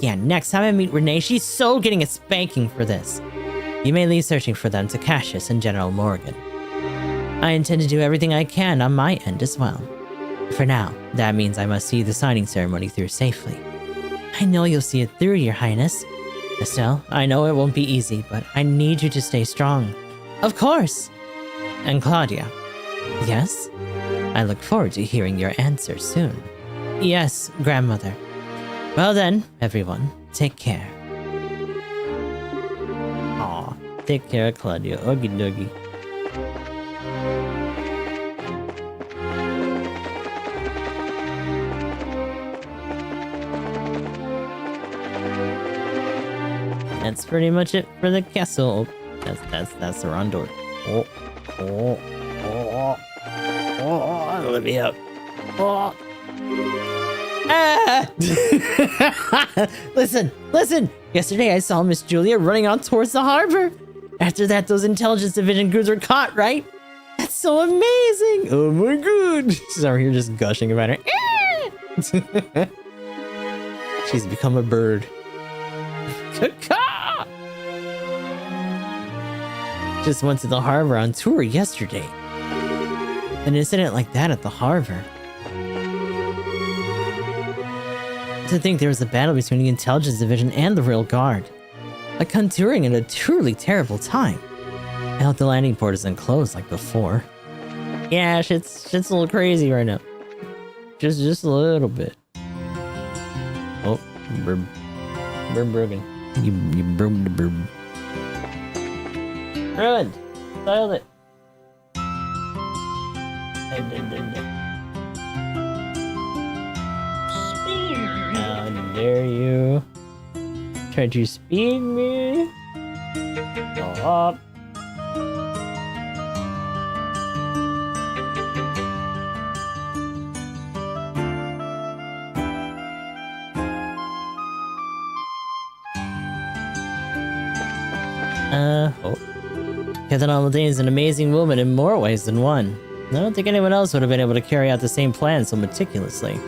Yeah, next time I meet Renee, she's so getting a spanking for this. You may leave searching for them to Cassius and General Morgan. I intend to do everything I can on my end as well. For now, that means I must see the signing ceremony through safely. I know you'll see it through, Your Highness. Estelle, I know it won't be easy, but I need you to stay strong. Of course! And Claudia. Yes? I look forward to hearing your answer soon. Yes, Grandmother. Well then, everyone, take care. Aw, take care, Claudia. Oogie doogie. That's pretty much it for the castle. That's the wrong door. Let me up. Ah! Listen. Yesterday I saw Miss Julia running on towards the harbor. After that, those intelligence division crews were caught, right? That's so amazing. Oh my god. She's over here just gushing about her. She's become a bird. Just went to the harbor on tour yesterday. An incident like that at the harbor. To think there was a battle between the intelligence division and the real guard. Like on touring at a truly terrible time. I hope the landing port isn't closed like before. Yeah, shit's a little crazy right now. Just a little bit. Oh, burb broken. You broke the burb. Ruined! Styled it! How dare you try to speed me? Go up. Oh. Captain Amelie is an amazing woman in more ways than one. I don't think anyone else would have been able to carry out the same plan so meticulously.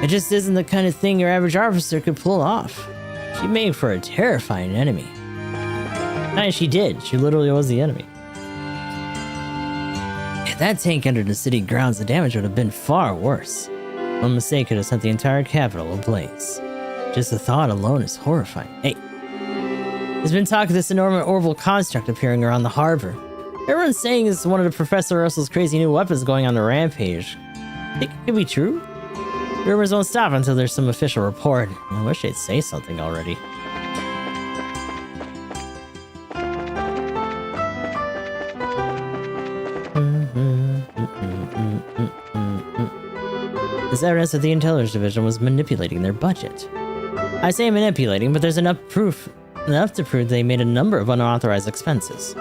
It just isn't the kind of thing your average officer could pull off. She made for a terrifying enemy. And she did. She literally was the enemy. that tank entered the city grounds, the damage would have been far worse. One mistake could have set the entire capital ablaze. Just the thought alone is horrifying. Hey, there's been talk of this enormous orbital construct appearing around the harbor. Everyone's saying it's one of Professor Russell's crazy new weapons going on the rampage. Think it could be true? Rumors won't stop until there's some official report. I wish they'd say something already. There's evidence that the Intelligence Division was manipulating their budget. I say manipulating, but there's enough to prove they made a number of unauthorized expenses.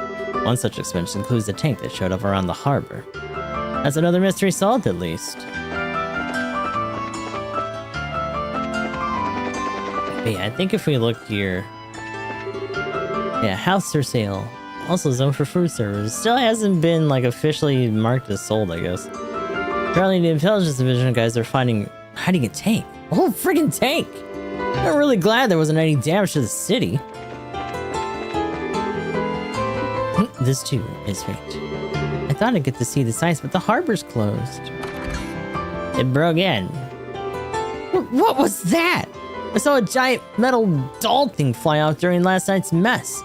One such expense includes the tank that showed up around the harbor. That's another mystery solved, at least. But yeah, I think if we look here... Yeah, house for sale. Also zoned for food service. Still hasn't been, like, officially marked as sold, I guess. Apparently the Intelligence Division guys are hiding a tank. A whole friggin' tank! I'm really glad there wasn't any damage to the city. This too is fate. I thought I'd get to see the sights, but the harbor's closed. It broke in. What was that? I saw a giant metal doll thing fly off during last night's mess.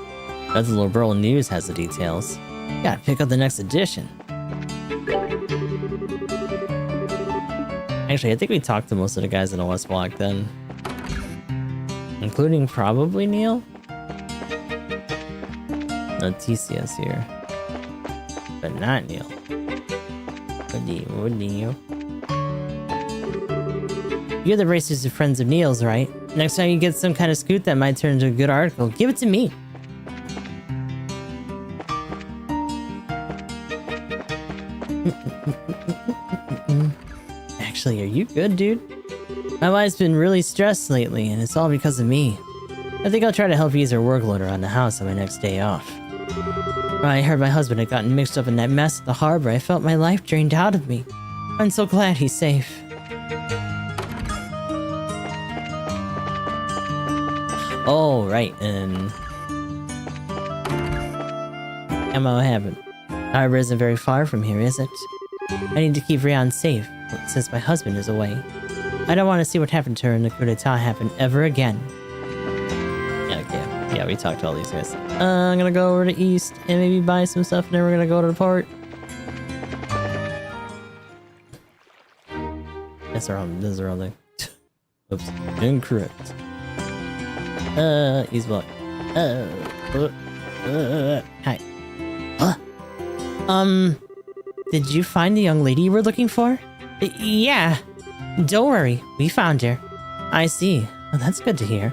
Bet the little girl in the news has the details. Gotta pick up the next edition. Actually, I think we talked to most of the guys in the West Block then. Including probably Neil? No, TCS here. But not Neil. What Neil? You're the racers of friends of Neil's, right? Next time you get some kind of scoot that might turn into a good article, give it to me. Actually, are you good, dude? My wife's been really stressed lately, and it's all because of me. I think I'll try to help ease her workload around the house on my next day off. When I heard my husband had gotten mixed up in that mess at the harbor, I felt my life drained out of me. I'm so glad he's safe. Oh, right, and... Emma, what happened? The harbor isn't very far from here, is it? I need to keep Rian safe, since my husband is away. I don't want to see what happened to her in the coup d'etat happen ever again. Yeah, we talked to all these guys. I'm gonna go over to East and maybe buy some stuff, and then we're gonna go to the port. That's the wrong thing. Oops, incorrect. East block. Hi. Did you find the young lady you were looking for? Yeah. Don't worry, we found her. I see. Well, that's good to hear.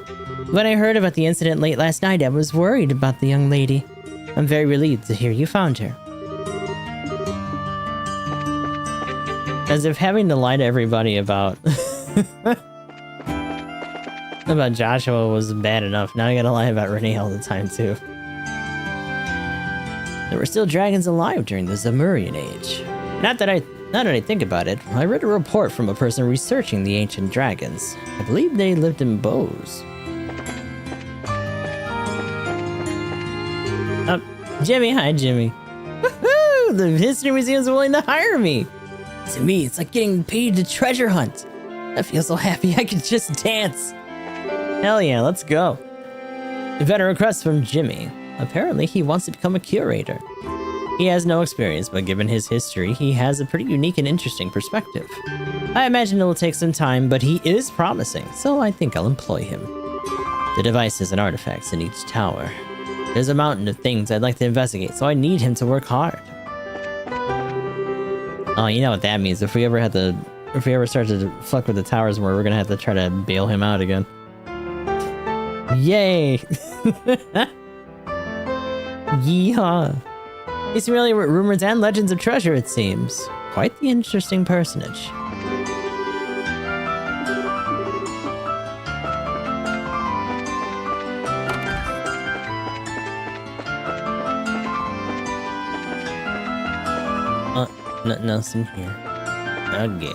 When I heard about the incident late last night, I was worried about the young lady. I'm very relieved to hear you found her. As if having to lie to everybody about... about Joshua was bad enough. Now I gotta lie about Renee all the time, too. There were still dragons alive during the Zamurian Age. Now that I think about it, I read a report from a person researching the ancient dragons. I believe they lived in bows. Jimmy, hi Jimmy. Woohoo! The History Museum's willing to hire me! To me, it's like getting paid to treasure hunt. I feel so happy I could just dance. Hell yeah, let's go. We've had a request from Jimmy. Apparently, he wants to become a curator. He has no experience, but given his history, he has a pretty unique and interesting perspective. I imagine it will take some time, but he is promising, so I think I'll employ him. The devices and artifacts in each tower. There's a mountain of things I'd like to investigate, so I need him to work hard. Oh, you know what that means. If we ever start to fuck with the towers more, we're gonna have to try to bail him out again. Yay! Yeehaw! He's familiar with rumors and legends of treasure, it seems. Quite the interesting personage. Nothing else in here. Okay.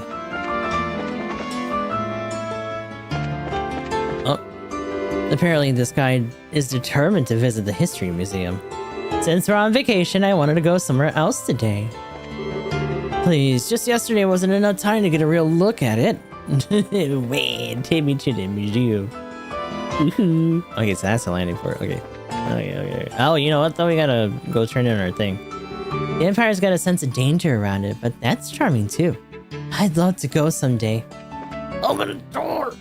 Oh. Apparently this guy is determined to visit the History Museum. Since we're on vacation, I wanted to go somewhere else today. Please, just yesterday wasn't enough time to get a real look at it. Wait, take me to the museum. Woohoo. Okay, so that's the landing port. Okay. Okay. Oh, you know what though? We gotta go turn in our thing. The Empire's got a sense of danger around it, but that's charming too. I'd love to go someday. Open the door!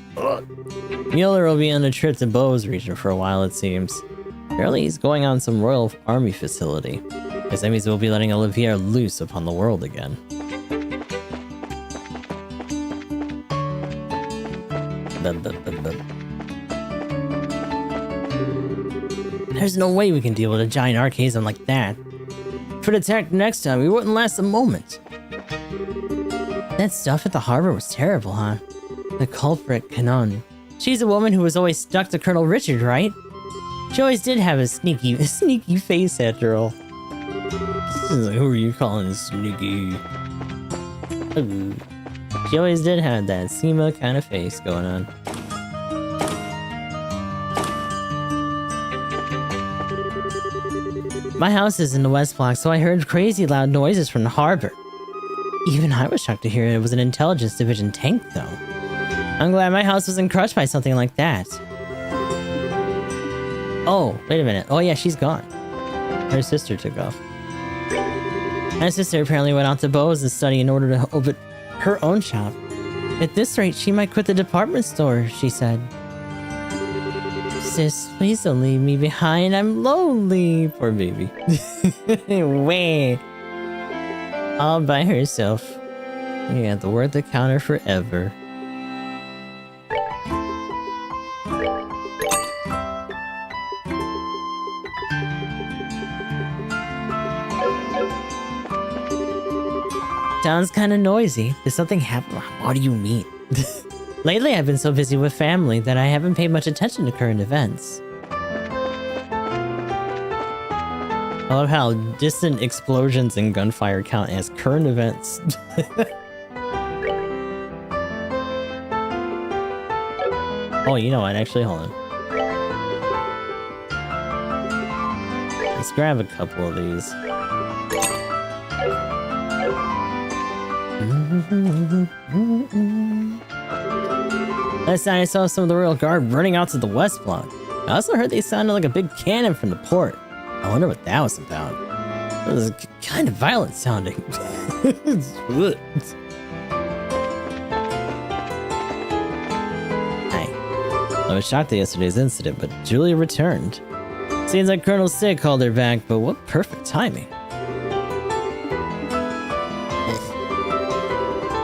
Mueller will be on a trip to Bo's region for a while, it seems. Apparently he's going on some Royal Army facility. His enemies will be letting Olivier loose upon the world again. There's no way we can deal with a giant archaism like that. If it attacked next time, we wouldn't last a moment. That stuff at the harbor was terrible, huh? The culprit, Kanon. She's a woman who was always stuck to Colonel Richard, right? She always did have a sneaky face after all. Who are you calling sneaky? Ooh. She always did have that Seema kind of face going on. My house is in the West Block, so I heard crazy loud noises from the harbor. Even I was shocked to hear it was an intelligence division tank, though. I'm glad my house wasn't crushed by something like that. Oh, wait a minute. Oh yeah, she's gone. Her sister took off. My sister apparently went out to Bo's study in order to open her own shop. At this rate, she might quit the department store, she said. Sis, please don't leave me behind. I'm lonely. Poor baby. Wait. All by herself. You have to work the counter forever. Sounds kind of noisy. Did something happen? What do you mean? Lately, I've been so busy with family that I haven't paid much attention to current events. I love how distant explosions and gunfire count as current events. Oh, you know what? Actually, hold on. Let's grab a couple of these. Last night I saw some of the Royal Guard running out to the West Block. I also heard they sounded like a big cannon from the port. I wonder what that was about. It was kind of violent sounding. Hey, I was shocked at yesterday's incident, but Julia returned. Seems like Colonel Sig called her back, but what perfect timing.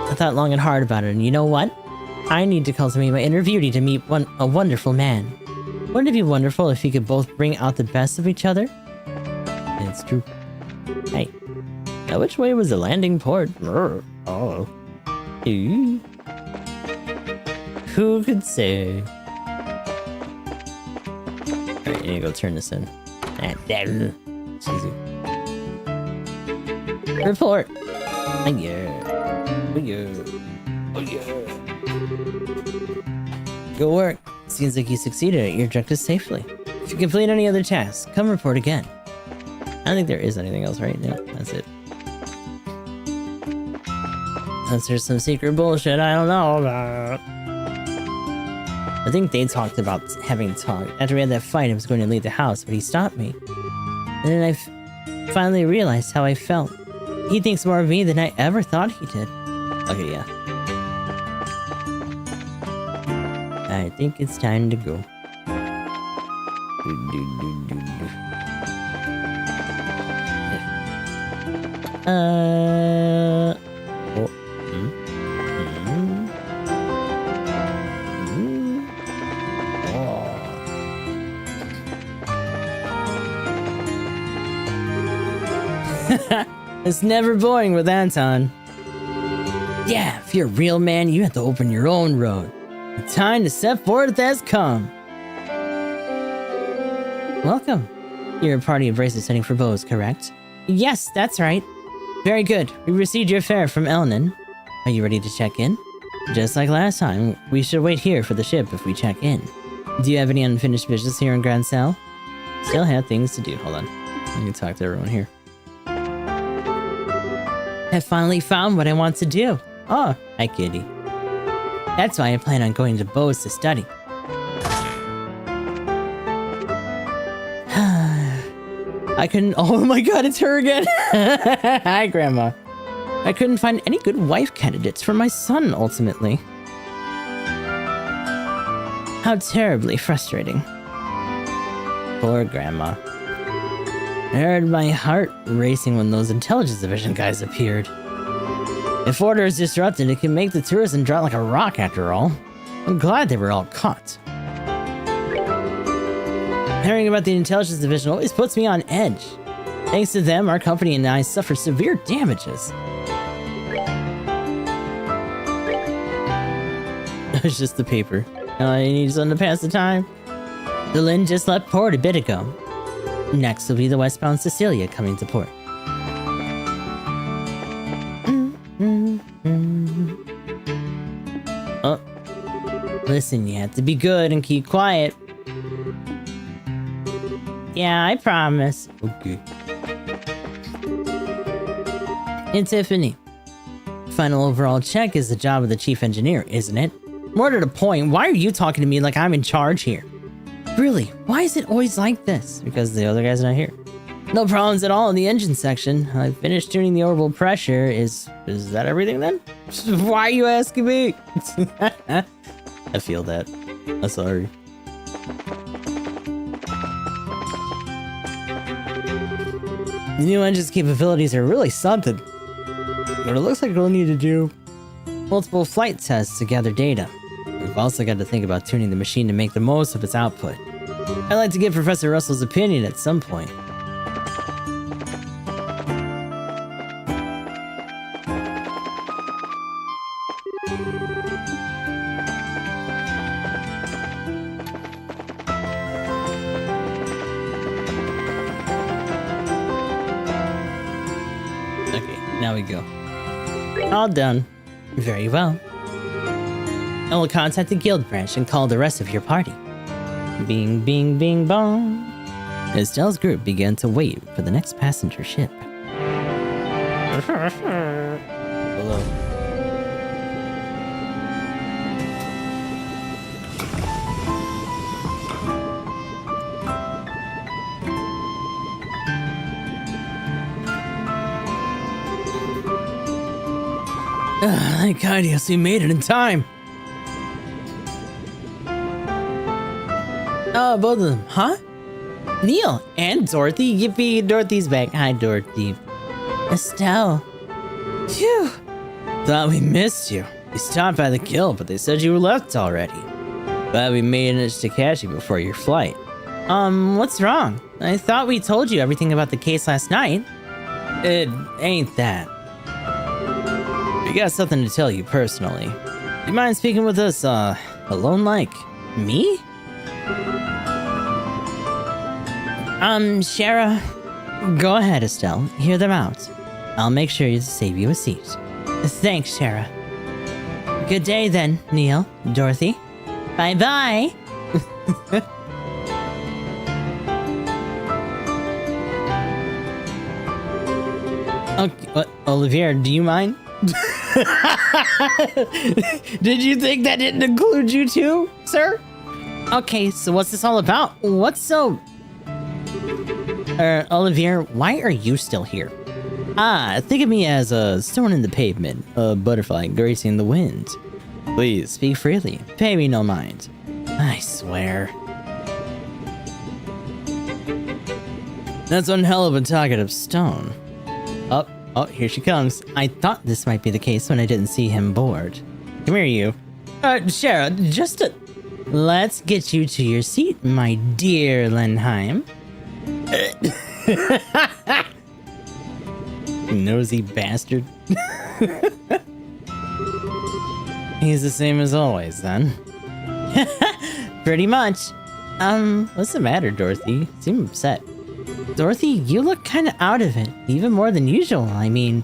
I thought long and hard about it, and you know what? I need to cultivate my inner beauty to meet a wonderful man. Wouldn't it be wonderful if we could both bring out the best of each other? It's true. Hey, now which way was the landing port? Oh. Who could say? Alright, I need to go turn this in. It's easy. Report! Oh yeah. Oh yeah. Oh yeah. Good work. Seems like you succeeded at your objective safely. If you complete any other tasks, come report again. I don't think there is anything else, right? No, that's it. Unless there's some secret bullshit I don't know about. I think they talked about having talked. After we had that fight, I was going to leave the house, but he stopped me. And then I finally realized how I felt. He thinks more of me than I ever thought he did. Okay, yeah. I think it's time to go. Oh. It's never boring with Anton. Yeah, if you're a real man, you have to open your own road. The time to set forth has come. Welcome. You're a party of bracelet setting for bows, correct? Yes, that's right. Very good. We received your fare from Elnan. Are you ready to check in? Just like last time, we should wait here for the ship if we check in. Do you have any unfinished business here in Grand Cell? Still have things to do. Hold on. I can talk to everyone here. I finally found what I want to do. Oh, hi kitty. That's why I plan on going to Bose to study. I couldn't- oh my god, it's her again! Hi, Grandma. I couldn't find any good wife candidates for my son, ultimately. How terribly frustrating. Poor Grandma. I heard my heart racing when those intelligence division guys appeared. If order is disrupted, it can make the tourism drop like a rock after all. I'm glad they were all caught. Hearing about the intelligence division always puts me on edge. Thanks to them, our company and I suffered severe damages. It's just the paper. I need something to pass the time. The Lynn just left port a bit ago. Next will be the westbound Cecilia coming to port. Oh. Listen, you have to be good and keep quiet. Yeah, I promise. Okay. And Tiffany. Final overall check is the job of the chief engineer, isn't it? More to the point, why are you talking to me like I'm in charge here? Really, why is it always like this? Because the other guy's not here. No problems at all in the engine section. I finished tuning the orbital pressure. Is that everything then? Why are you asking me? I feel that. I'm sorry. The new engine's capabilities are really something. But it looks like we'll need to do multiple flight tests to gather data. We've also got to think about tuning the machine to make the most of its output. I'd like to get Professor Russell's opinion at some point. Okay, now we go. All done. Very well. I will contact the guild branch and call the rest of your party. Bing, bing, bing, bong. Estelle's group began to wait for the next passenger ship. Hello. Thank God, yes, we made it in time. Oh, both of them, huh? Neil and Dorothy. Yippee, Dorothy's back. Hi, Dorothy. Estelle. Phew. Thought we missed you. We stopped by the guild, but they said you were left already. Glad we managed to catch you before your flight. What's wrong? I thought we told you everything about the case last night. It ain't that. We got something to tell you personally. Do you mind speaking with us, alone like? Me? Shara. Go ahead, Estelle. Hear them out. I'll make sure to save you a seat. Thanks, Shara. Good day then, Neil, Dorothy. Bye-bye. Okay, what, Olivier, do you mind? Did you think that didn't include you too, sir? Okay, so what's this all about? What's so... Olivier, why are you still here? Ah, think of me as a stone in the pavement, a butterfly gracing the wind. Please, speak freely. Pay me no mind. I swear. That's one hell of a talkative stone. Oh, here she comes. I thought this might be the case when I didn't see him board. Come here, you. Shara, just a... Let's get you to your seat, my dear Lenheim. Nosy bastard. He's the same as always, then. Pretty much. What's the matter, Dorothy? You seem upset. Dorothy, you look kind of out of it, even more than usual. I mean,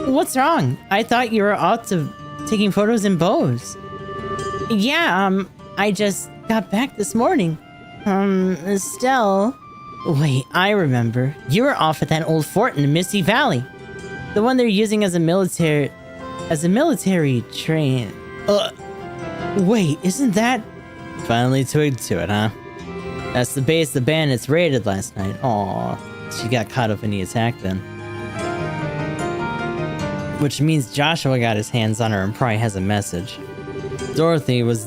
what's wrong? I thought you were out to taking photos in Bose. Yeah, I just got back this morning. Estelle... Wait, I remember. You were off at that old fort in the Misty Valley. The one they're using as a military train. Wait, isn't that? Finally twigged to it, huh? That's the base the bandits raided last night. Aw, she got caught up in the attack then. Which means Joshua got his hands on her and probably has a message. Dorothy was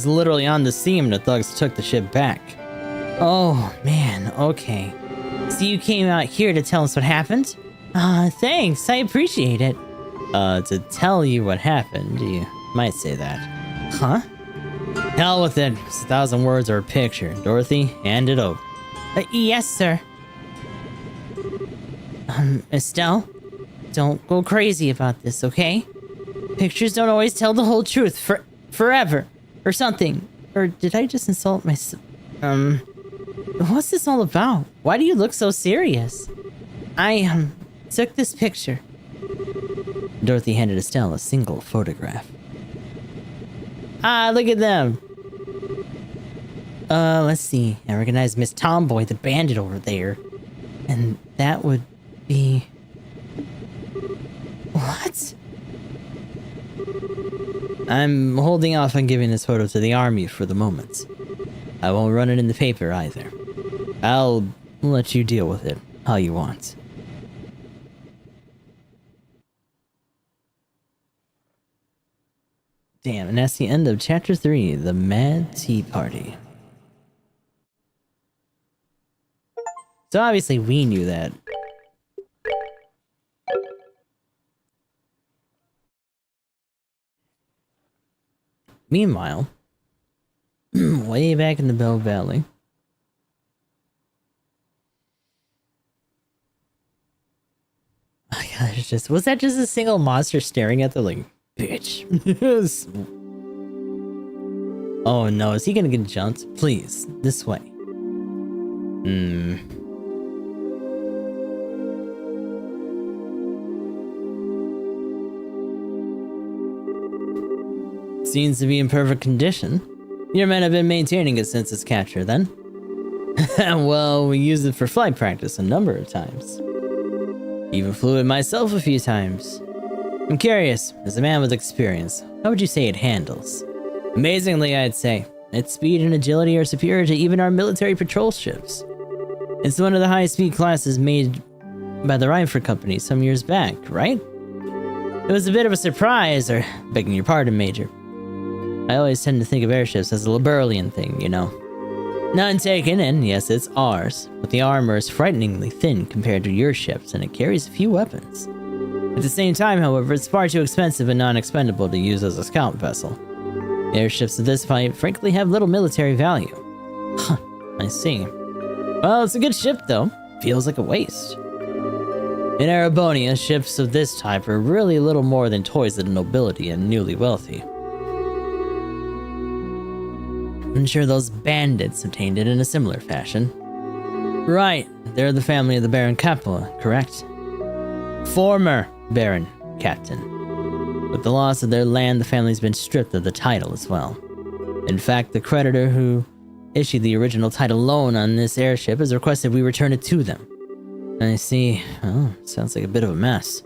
literally on the scene when the thugs took the ship back. Oh, man, okay. So you came out here to tell us what happened? Thanks, I appreciate it. To tell you what happened, you might say that. Huh? Hell with it. It's 1,000 words or a picture. Dorothy, hand it over. Yes, sir. Estelle? Don't go crazy about this, okay? Pictures don't always tell the whole truth forever. Or something. Or did I just insult myself? What's this all about? Why do you look so serious? I, took this picture. Dorothy handed Estelle a single photograph. Ah, look at them. Let's see. I recognize Miss Tomboy, the bandit over there. And that would be... What? I'm holding off on giving this photo to the army for the moment. I won't run it in the paper either. I'll let you deal with it how you want. Damn, and that's the end of Chapter 3, The Mad Tea Party. So obviously we knew that. Meanwhile, way back in the Bell Valley. Oh my gosh, was that just a single monster staring at the, like, bitch? Oh no, is he gonna get jumped? Please, this way. Seems to be in perfect condition. Your men have been maintaining it since its capture, then? Well, we used it for flight practice a number of times. Even flew it myself a few times. I'm curious, as a man with experience, how would you say it handles? Amazingly, I'd say. Its speed and agility are superior to even our military patrol ships. It's one of the highest speed classes made by the Rhineford Company some years back, right? It was a bit of a surprise, or begging your pardon, Major. I always tend to think of airships as a Liberalian thing, you know. None taken, and yes, it's ours, but the armor is frighteningly thin compared to your ships, and it carries a few weapons. At the same time, however, it's far too expensive and non-expendable to use as a scout vessel. Airships of this type frankly have little military value. Huh, I see. Well, it's a good ship, though. Feels like a waste. In Erebonia, ships of this type are really little more than toys of the nobility and newly wealthy. I'm sure those bandits obtained it in a similar fashion. Right, they're the family of the Baron Capua, correct? Former Baron, Captain. With the loss of their land, the family's been stripped of the title as well. In fact, the creditor who issued the original title loan on this airship has requested we return it to them. I see. Oh, sounds like a bit of a mess.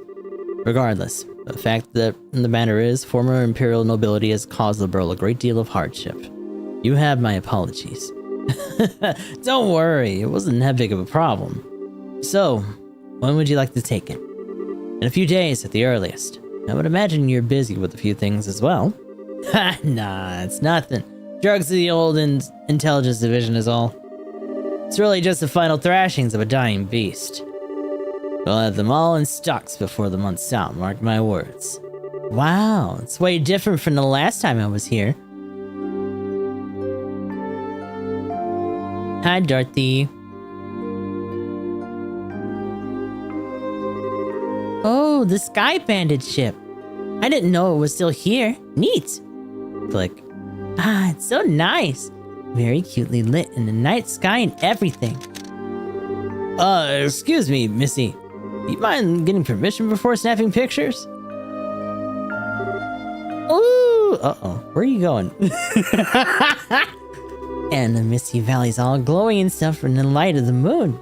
Regardless, the fact that the matter is, former imperial nobility has caused the Burl a great deal of hardship. You have my apologies. Don't worry, it wasn't that big of a problem. So, when would you like to take it? In a few days at the earliest. I would imagine you're busy with a few things as well. Ha, nah, it's nothing. Drugs of the old intelligence division is all. It's really just the final thrashings of a dying beast. We'll have them all in stocks before the month's out, mark my words. Wow, it's way different from the last time I was here. Hi, Dorothy. Oh, the Sky Bandit ship. I didn't know it was still here. Neat. Click. Ah, it's so nice. Very cutely lit in the night sky and everything. Excuse me, Missy. You mind getting permission before snapping pictures? Ooh, uh-oh. Where are you going? And the Misty Valley's all glowing and stuff from the light of the moon.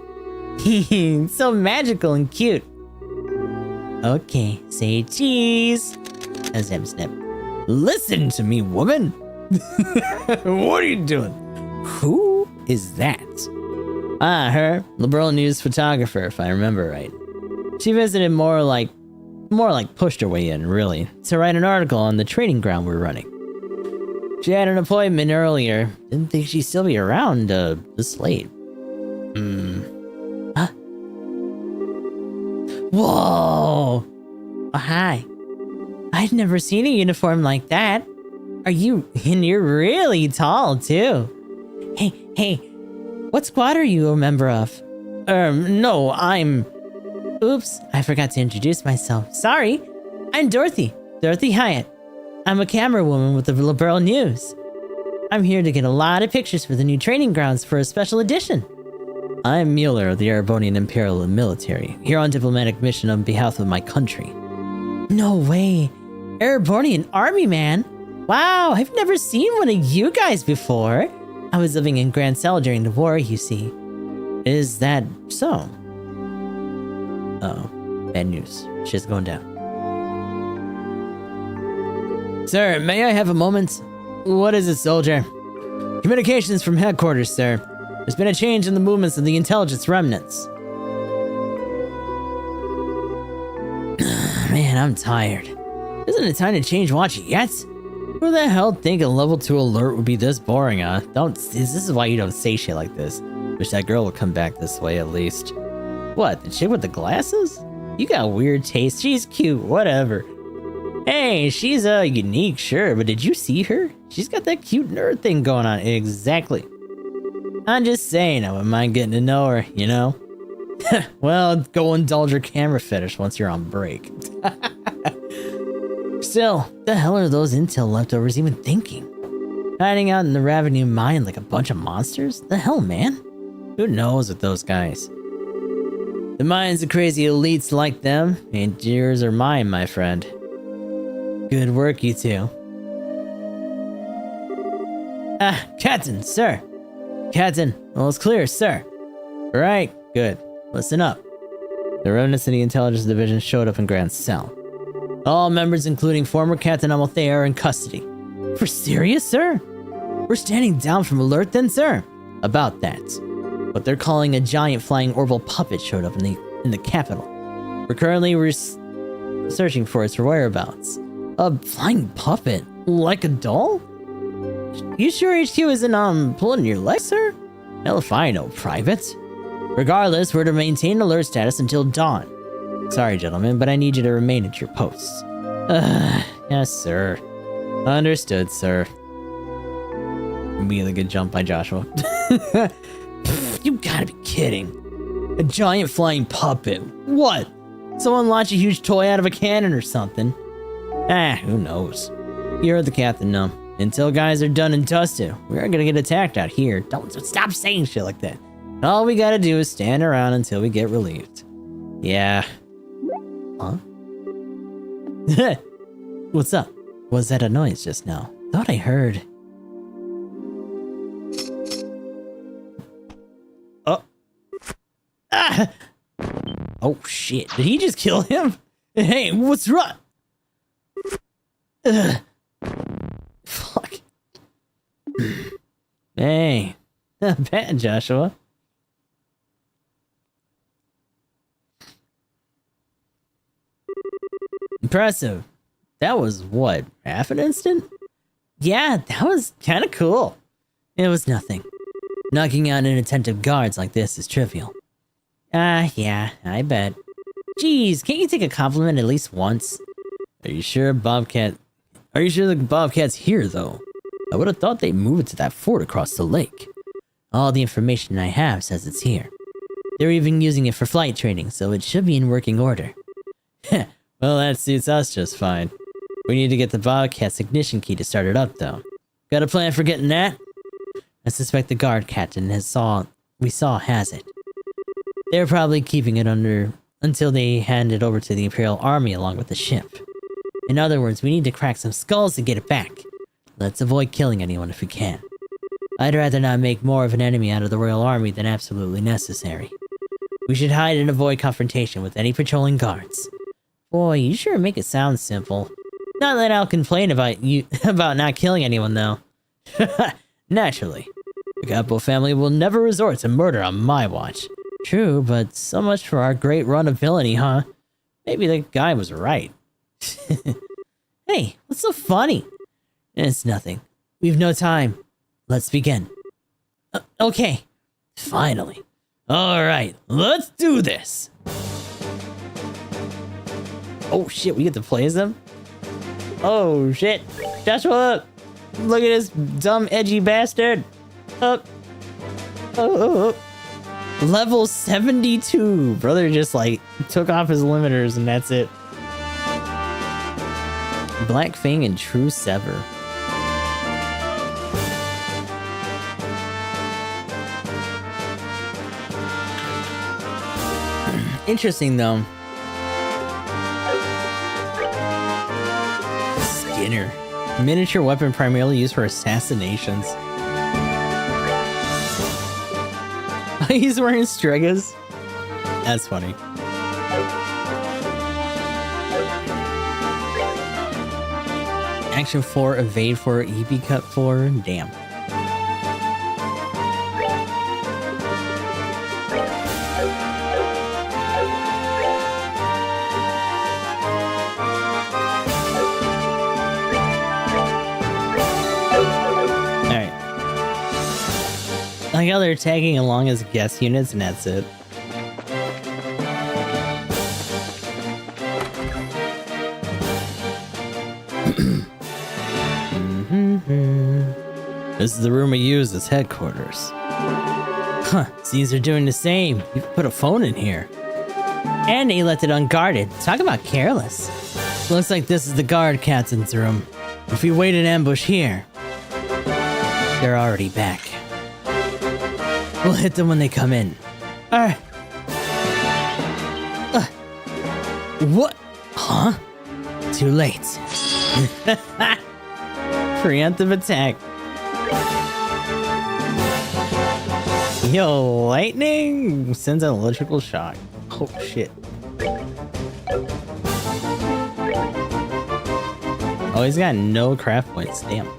So magical and cute. Okay, say cheese. A zip snip. Listen to me, woman. What are you doing? Who is that? Ah, her. Liberal news photographer, if I remember right. She visited more like pushed her way in, really, to write an article on the training ground we're running. She had an appointment earlier. Didn't think she'd still be around, this late. Huh? Whoa! Oh, hi. I'd never seen a uniform like that. And you're really tall, too. Hey, what squad are you a member of? No, Oops, I forgot to introduce myself. Sorry, I'm Dorothy Hyatt. I'm a camera woman with the Liberal News. I'm here to get a lot of pictures for the new training grounds for a special edition. I'm Mueller of the Erebonian Imperial Military, here on diplomatic mission on behalf of my country. No way! Erebonian Army Man? Wow, I've never seen one of you guys before. I was living in Grand Cell during the war, you see. Is that so? Uh-oh, bad news. Shit's going down. Sir, may I have a moment? What is it, soldier? Communications from headquarters, sir. There's been a change in the movements of the intelligence remnants. Man, I'm tired. Isn't it time to change watch yet? Who the hell think a level 2 alert would be this boring, huh? This is why you don't say shit like this. Wish that girl would come back this way at least. What, the chick with the glasses? You got weird taste. She's cute, whatever. Hey, she's unique, sure, but did you see her? She's got that cute nerd thing going on. Exactly. I'm just saying, I wouldn't mind getting to know her, you know? Well, go indulge your camera fetish once you're on break. Still, the hell are those intel leftovers even thinking? Hiding out in the Ravenue mine like a bunch of monsters? The hell, man? Who knows with those guys? The minds of crazy elites like them ain't yours or mine, my friend. Good work, you two. Ah, Captain, sir. Captain, all's clear, sir. Right, good. Listen up. The remnants of the Intelligence Division showed up in Grand Cell. All members, including former Captain Amalthea, are in custody. For serious, sir? We're standing down from alert then, sir? About that. What they're calling a giant flying orbital puppet showed up in the capital. We're currently searching for its whereabouts. A flying puppet? Like a doll? You sure HQ isn't, pulling your leg, sir? Hell if I know, Private. Regardless, we're to maintain alert status until dawn. Sorry, gentlemen, but I need you to remain at your posts. Yes, sir. Understood, sir. Really good jump by Joshua. You gotta be kidding. A giant flying puppet. What? Someone launch a huge toy out of a cannon or something. Who knows? You're the captain now. Until guys are done and dusted, we're gonna get attacked out here. Don't stop saying shit like that. All we gotta do is stand around until we get relieved. Yeah. Huh? What's up? Was that a noise just now? Thought I heard. Oh. Ah! Oh shit. Did he just kill him? Hey, what's wrong? Fuck. Hey. Not bad, Joshua. Impressive. That was what, half an instant? Yeah, that was kind of cool. It was nothing. Knocking out inattentive guards like this is trivial. Yeah, I bet. Jeez, can't you take a compliment at least once? Are you sure the Bobcat's here, though? I would have thought they'd move it to that fort across the lake. All the information I have says it's here. They're even using it for flight training, so it should be in working order. Well, that suits us just fine. We need to get the Bobcat's ignition key to start it up, though. Got a plan for getting that? I suspect the guard captain we saw has it. They're probably keeping it until they hand it over to the Imperial Army along with the ship. In other words, we need to crack some skulls to get it back. Let's avoid killing anyone if we can. I'd rather not make more of an enemy out of the Royal Army than absolutely necessary. We should hide and avoid confrontation with any patrolling guards. Boy, you sure make it sound simple. Not that I'll complain about you about not killing anyone, though. Naturally. The Capo family will never resort to murder on my watch. True, but so much for our great run of villainy, huh? Maybe the guy was right. Hey, what's so funny? It's nothing. We've no time. Let's begin. Okay. Finally. Alright, let's do this! Oh shit, we get to play as them? Oh shit. Joshua! Look at this dumb, edgy bastard! Up! Oh. Level 72! Brother just like took off his limiters and that's it. Black Fang and True Sever. Interesting though. Skinner. Miniature weapon primarily used for assassinations. He's wearing Stregas. That's funny. Action 4, Evade 4, EP Cut 4. Damn. I like how they're tagging along as guest units and that's it. This is the room we use as headquarters. Huh, seems they're doing the same. You put a phone in here. And they left it unguarded. Talk about careless. Looks like this is the guard captain's room. If we wait in ambush here, they're already back. We'll hit them when they come in. Alright. What? Huh? Too late. Preemptive attack. Yo, lightning sends an electrical shock. Oh shit. Oh, he's got no craft points. Damn.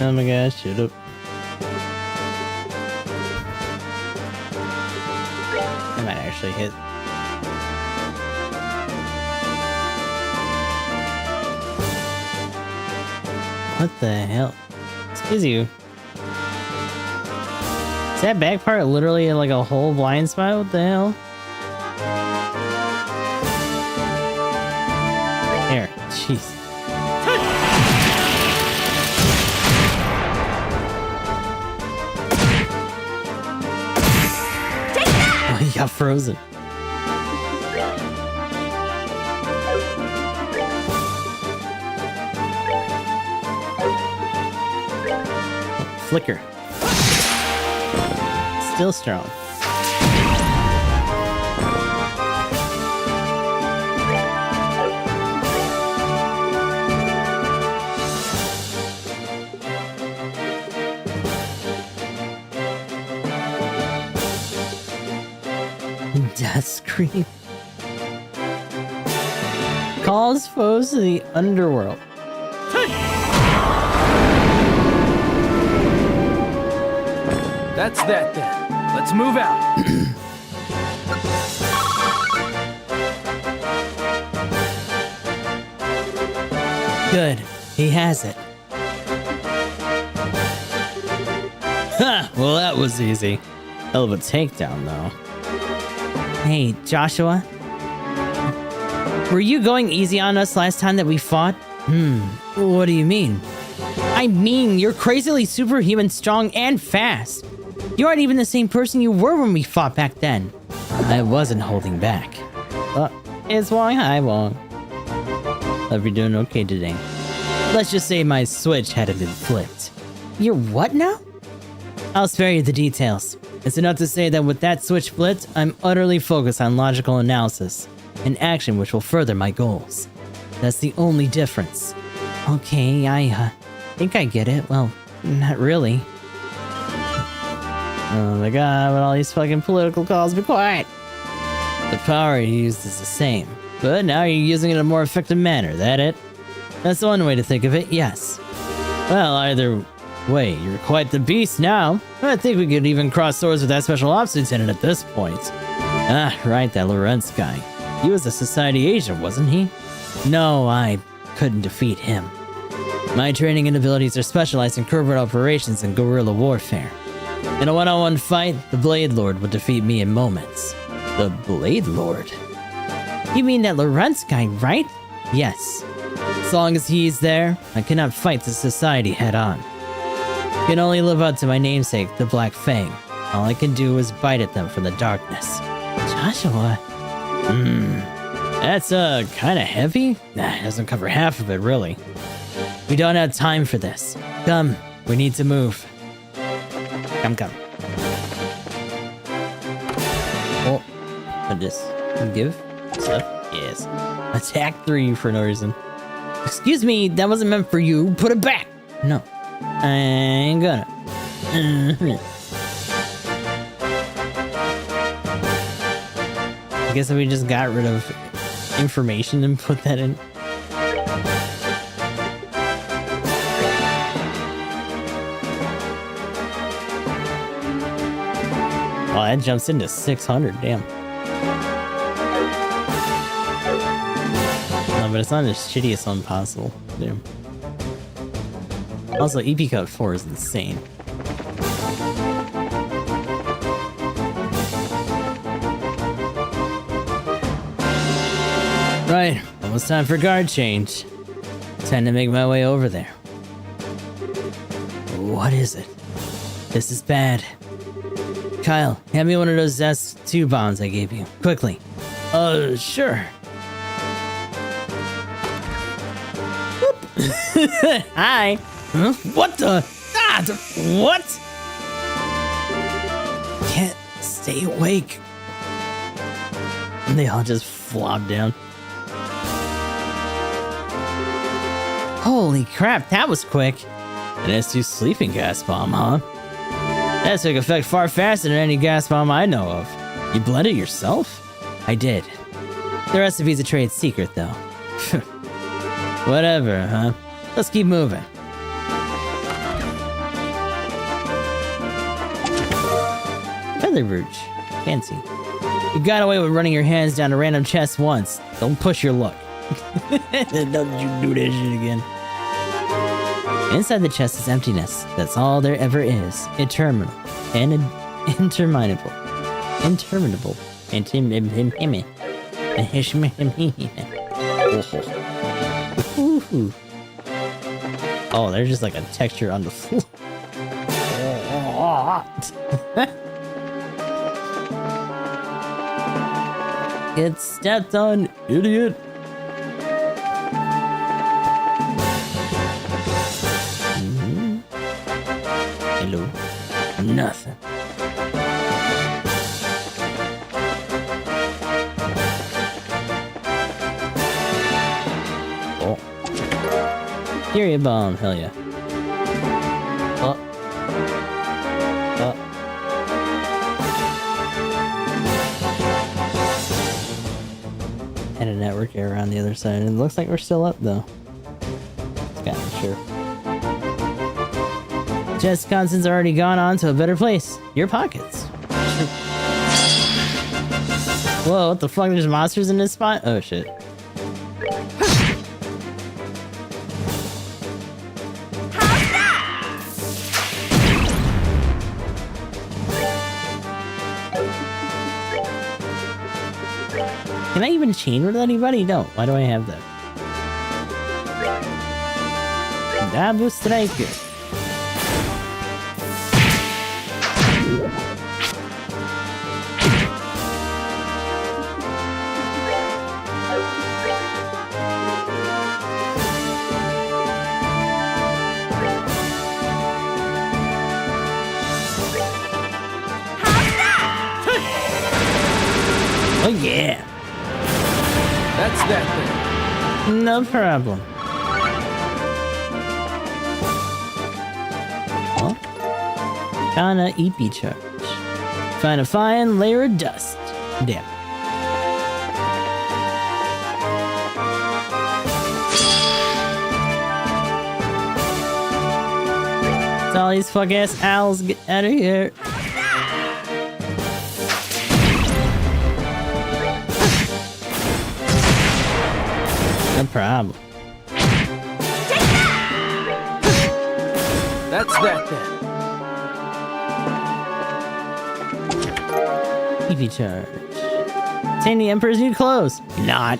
Oh my gosh, shut up. I might actually hit. What the hell? Excuse you. Is that back part literally like a whole blind spot? What the hell? Here, jeez. He got frozen. Flicker. Still strong. Death scream. Calls foes to the underworld. That's that then. Let's move out. Good. He has it. Ha! Well, that was easy. Hell of a takedown, though. Hey, Joshua? Were you going easy on us last time that we fought? What do you mean? I mean, you're crazily superhuman strong and fast. You aren't even the same person you were when we fought back then. I wasn't holding back. It's Wong. Hi, Wong. Hope you're doing okay today. Let's just say my switch hadn't been flipped. You're what now? I'll spare you the details. It's enough to say that with that switch flipped, I'm utterly focused on logical analysis. an action which will further my goals. That's the only difference. Okay, I think I get it. Well, not really. Oh my god, with all these fucking political calls, be quiet! The power you used is the same, but now you're using it in a more effective manner, that it? That's one way to think of it, yes. Well, either way, you're quite the beast now. I think we could even cross swords with that special ops lieutenant at this point. Ah, right, that Lorentz guy. He was a society agent, wasn't he? No, I couldn't defeat him. My training and abilities are specialized in covert operations and guerrilla warfare. In a one-on-one fight, the Blade Lord would defeat me in moments. The Blade Lord? You mean that Lorentz guy, right? Yes. As long as he's there, I cannot fight the society head-on. I can only live up to my namesake, the Black Fang. All I can do is bite at them from the darkness. Joshua? That's, kinda heavy? Nah, it doesn't cover half of it, really. We don't have time for this. Come, we need to move. Come. Oh, what this? Give? Stuff? Yes. Attack 3 for no reason. Excuse me, that wasn't meant for you. Put it back! No. I ain't gonna. I guess we just got rid of information and put that in. Oh, that jumps into 600, damn. No, but it's not the shittiest one possible. Damn. Also, EP Cut 4 is insane. Right, almost time for guard change. Time to make my way over there. What is it? This is bad. Kyle, hand me one of those S2 bombs I gave you. Quickly. Sure. Hi. Huh? What the? What? Can't stay awake. And they all just flop down. Holy crap, that was quick. An S2 sleeping gas bomb, huh? That took effect far faster than any gas bomb I know of. You blended yourself? I did. The recipe's a trade secret, though. Whatever, huh? Let's keep moving. Feather brooch. Fancy. You got away with running your hands down a random chest once. Don't push your luck. Don't you do that shit again. Inside the chest is emptiness. That's all there ever is. Interminable. Interminable. Oh, there's just like a texture on the floor. Get stepped on, idiot. Hello. Nothing. Oh. Period bomb, hell yeah. Oh. Oh. And a network error on the other side. It looks like we're still up though. It's kind of sure. Jess Constance's already gone on to a better place. Your pockets. Whoa, what the fuck? There's monsters in this spot? Oh shit. Can I even chain with anybody? No. Why do I have that? Double striker. Oh yeah. That's that then. No problem. Well, Kana EP charge. Find a fine layer of dust. Damn. It's all these fuck ass owls, get out of here. No problem. That's that then. EP charge. Obtain the Emperor's new clothes. Not.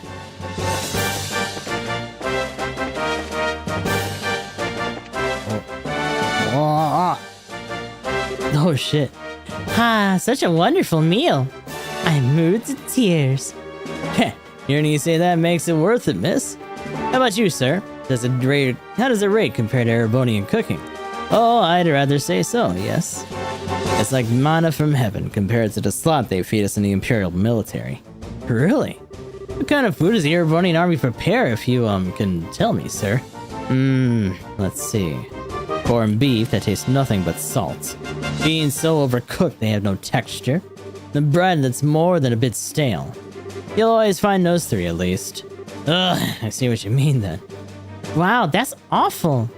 Oh shit. Ah, such a wonderful meal. I'm moved to tears. Heh, hearing you say that makes it worth it, miss. How about you, sir? How does it rate compared to Erebonian cooking? Oh, I'd rather say so, yes. It's like manna from heaven compared to the slop they feed us in the Imperial military. Really? What kind of food does the Erebonian army prepare if you, can tell me, sir? Let's see. Corned beef that tastes nothing but salt. Beans so overcooked they have no texture. The bread that's more than a bit stale. You'll always find those three at least. Ugh, I see what you mean then. Wow, that's awful.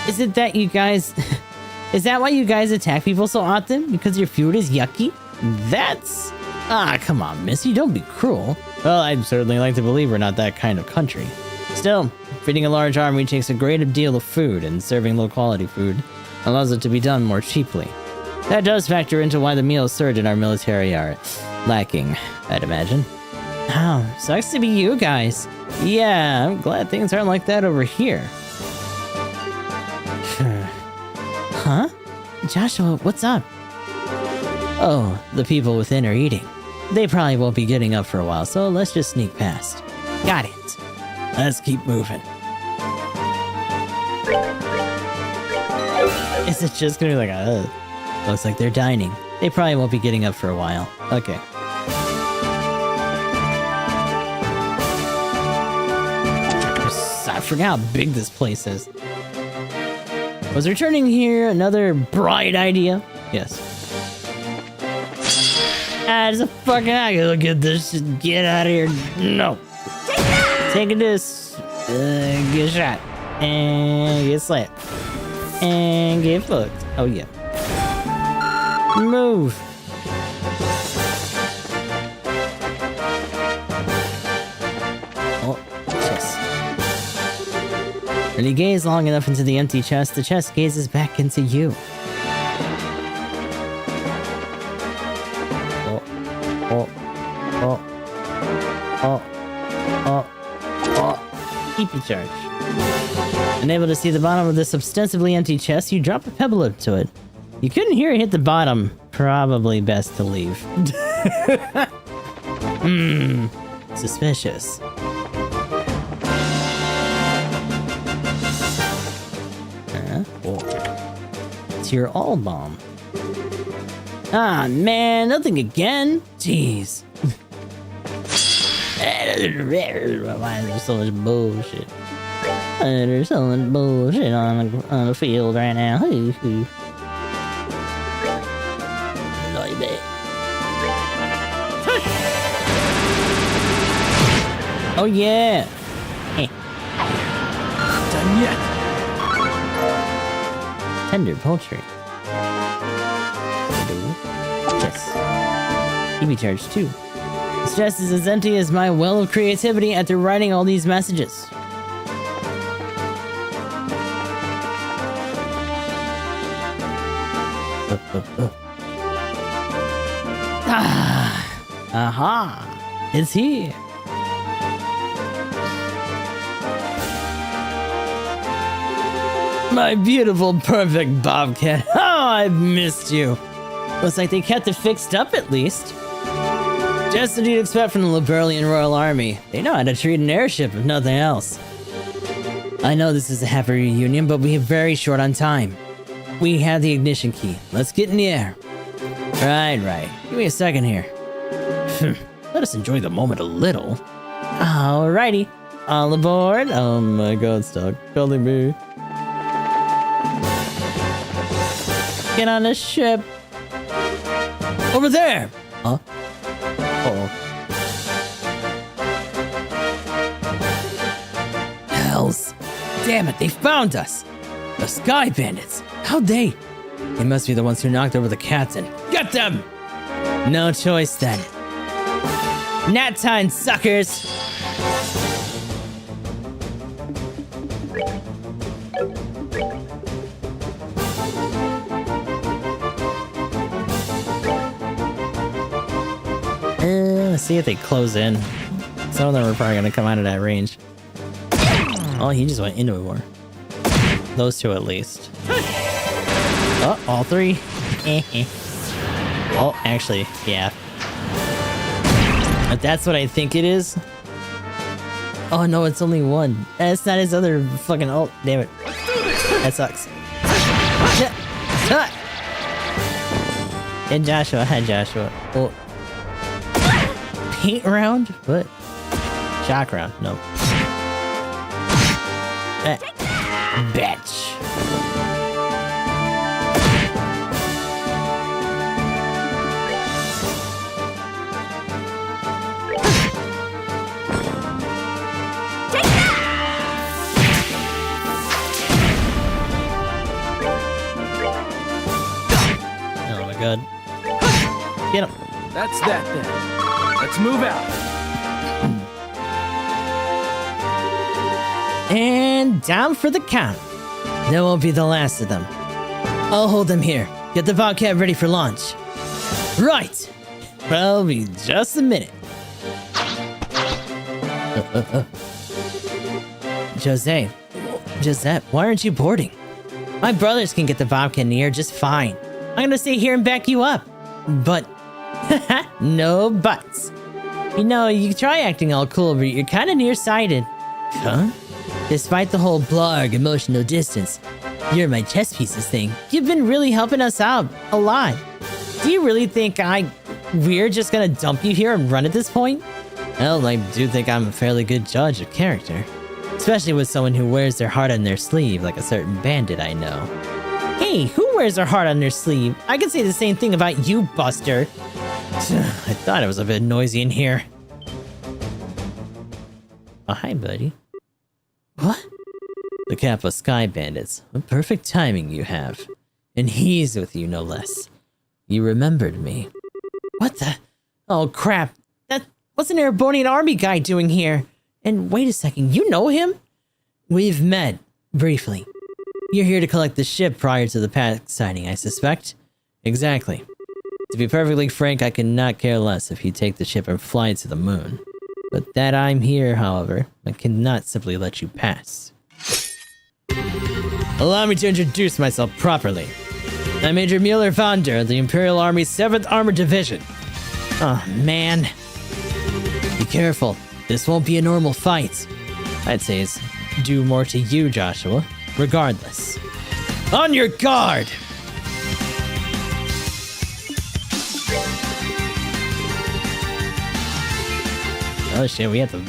Is it that you guys... Is that why you guys attack people so often? Because your food is yucky? That's... Ah, come on, missy, don't be cruel. Well, I'd certainly like to believe we're not that kind of country. Still, feeding a large army takes a great deal of food, and serving low-quality food allows it to be done more cheaply. That does factor into why the meals served in our military are lacking, I'd imagine. Oh, sucks to be you guys. Yeah, I'm glad things aren't like that over here. Huh? Joshua, what's up? Oh, the people within are eating. They probably won't be getting up for a while, so let's just sneak past. Got it. Let's keep moving. Is it just gonna be like, looks like they're dining. They probably won't be getting up for a while. Okay. I forgot how big this place is. Was returning here another bright idea? Yes. Ah, it's a fucking eye. Look at this. Get out of here. No. Taking this. Get shot. And get slapped. And get fucked. Oh, yeah. Move. Oh, chest. When you gaze long enough into the empty chest, the chest gazes back into you. Keep your charge. Unable to see the bottom of this ostensibly empty chest, you drop a pebble into it. You couldn't hear it hit the bottom. Probably best to leave. Suspicious. It's your all bomb. Ah, man, nothing again. Jeez. Why is there so much bullshit? There's so much bullshit on the field right now. Oh yeah. Done yet. Tender poultry. Yes. EV charge too. This chest is as empty as my well of creativity after writing all these messages. Aha! It's here. My beautiful, perfect Bobcat. Oh, I've missed you. Looks like they kept it fixed up at least. Just what you'd expect from the Liberalian Royal Army. They know how to treat an airship, if nothing else. I know this is a happy reunion, but we're very short on time. We have the ignition key. Let's get in the air. Right. Give me a second here. Let us enjoy the moment a little. Alrighty. All aboard. Oh my god, stop calling me. Get on the ship. Over there. Huh? Uh-oh. Hells. Damn it, they found us. The Sky Bandits. How'd they? They must be the ones who knocked over the captain. Get them! No choice then. Nap time, suckers! Let's see if they close in. Some of them are probably gonna come out of that range. Oh, he just went into it more. Those two at least. Oh, all three. Oh, actually, yeah. But that's what I think it is. Oh no, it's only one. That's not his other fucking ult. Damn it. That sucks. Hey Joshua, hi Joshua. Oh. Paint round? What? Shock round? No. Bitch. Oh my god. Get him. That's that then. Let's move out. And down for the count. That won't be the last of them. I'll hold them here. Get the Bobcat ready for launch. Right. Well, be just a minute. Josette, why aren't you boarding? My brothers can get the Bobcat in the air just fine. I'm gonna stay here and back you up. But, no buts. You know, you try acting all cool, but you're kind of nearsighted. Huh? Despite the whole blarg emotional distance, you're my chess pieces thing. You've been really helping us out a lot. Do you really think we're just gonna dump you here and run at this point? Well, I do think I'm a fairly good judge of character. Especially with someone who wears their heart on their sleeve, like a certain bandit I know. Hey, who wears their heart on their sleeve? I can say the same thing about you, Buster. I thought it was a bit noisy in here. Oh, hi, buddy. What? The Kappa Sky Bandits. What perfect timing you have. And he's with you, no less. You remembered me. What the? Oh, crap. What's an Airbornian army guy doing here? And wait a second, you know him? We've met, briefly. You're here to collect the ship prior to the pack sighting, I suspect? Exactly. To be perfectly frank, I could not care less if you take the ship and fly to the moon. But that I'm here, however, I cannot simply let you pass. Allow me to introduce myself properly. I'm Major Mueller Founder of the Imperial Army's 7th Armored Division. Oh, man. Be careful. This won't be a normal fight. I'd say it's due more to you, Joshua. Regardless. On your guard! Oh shit, we have to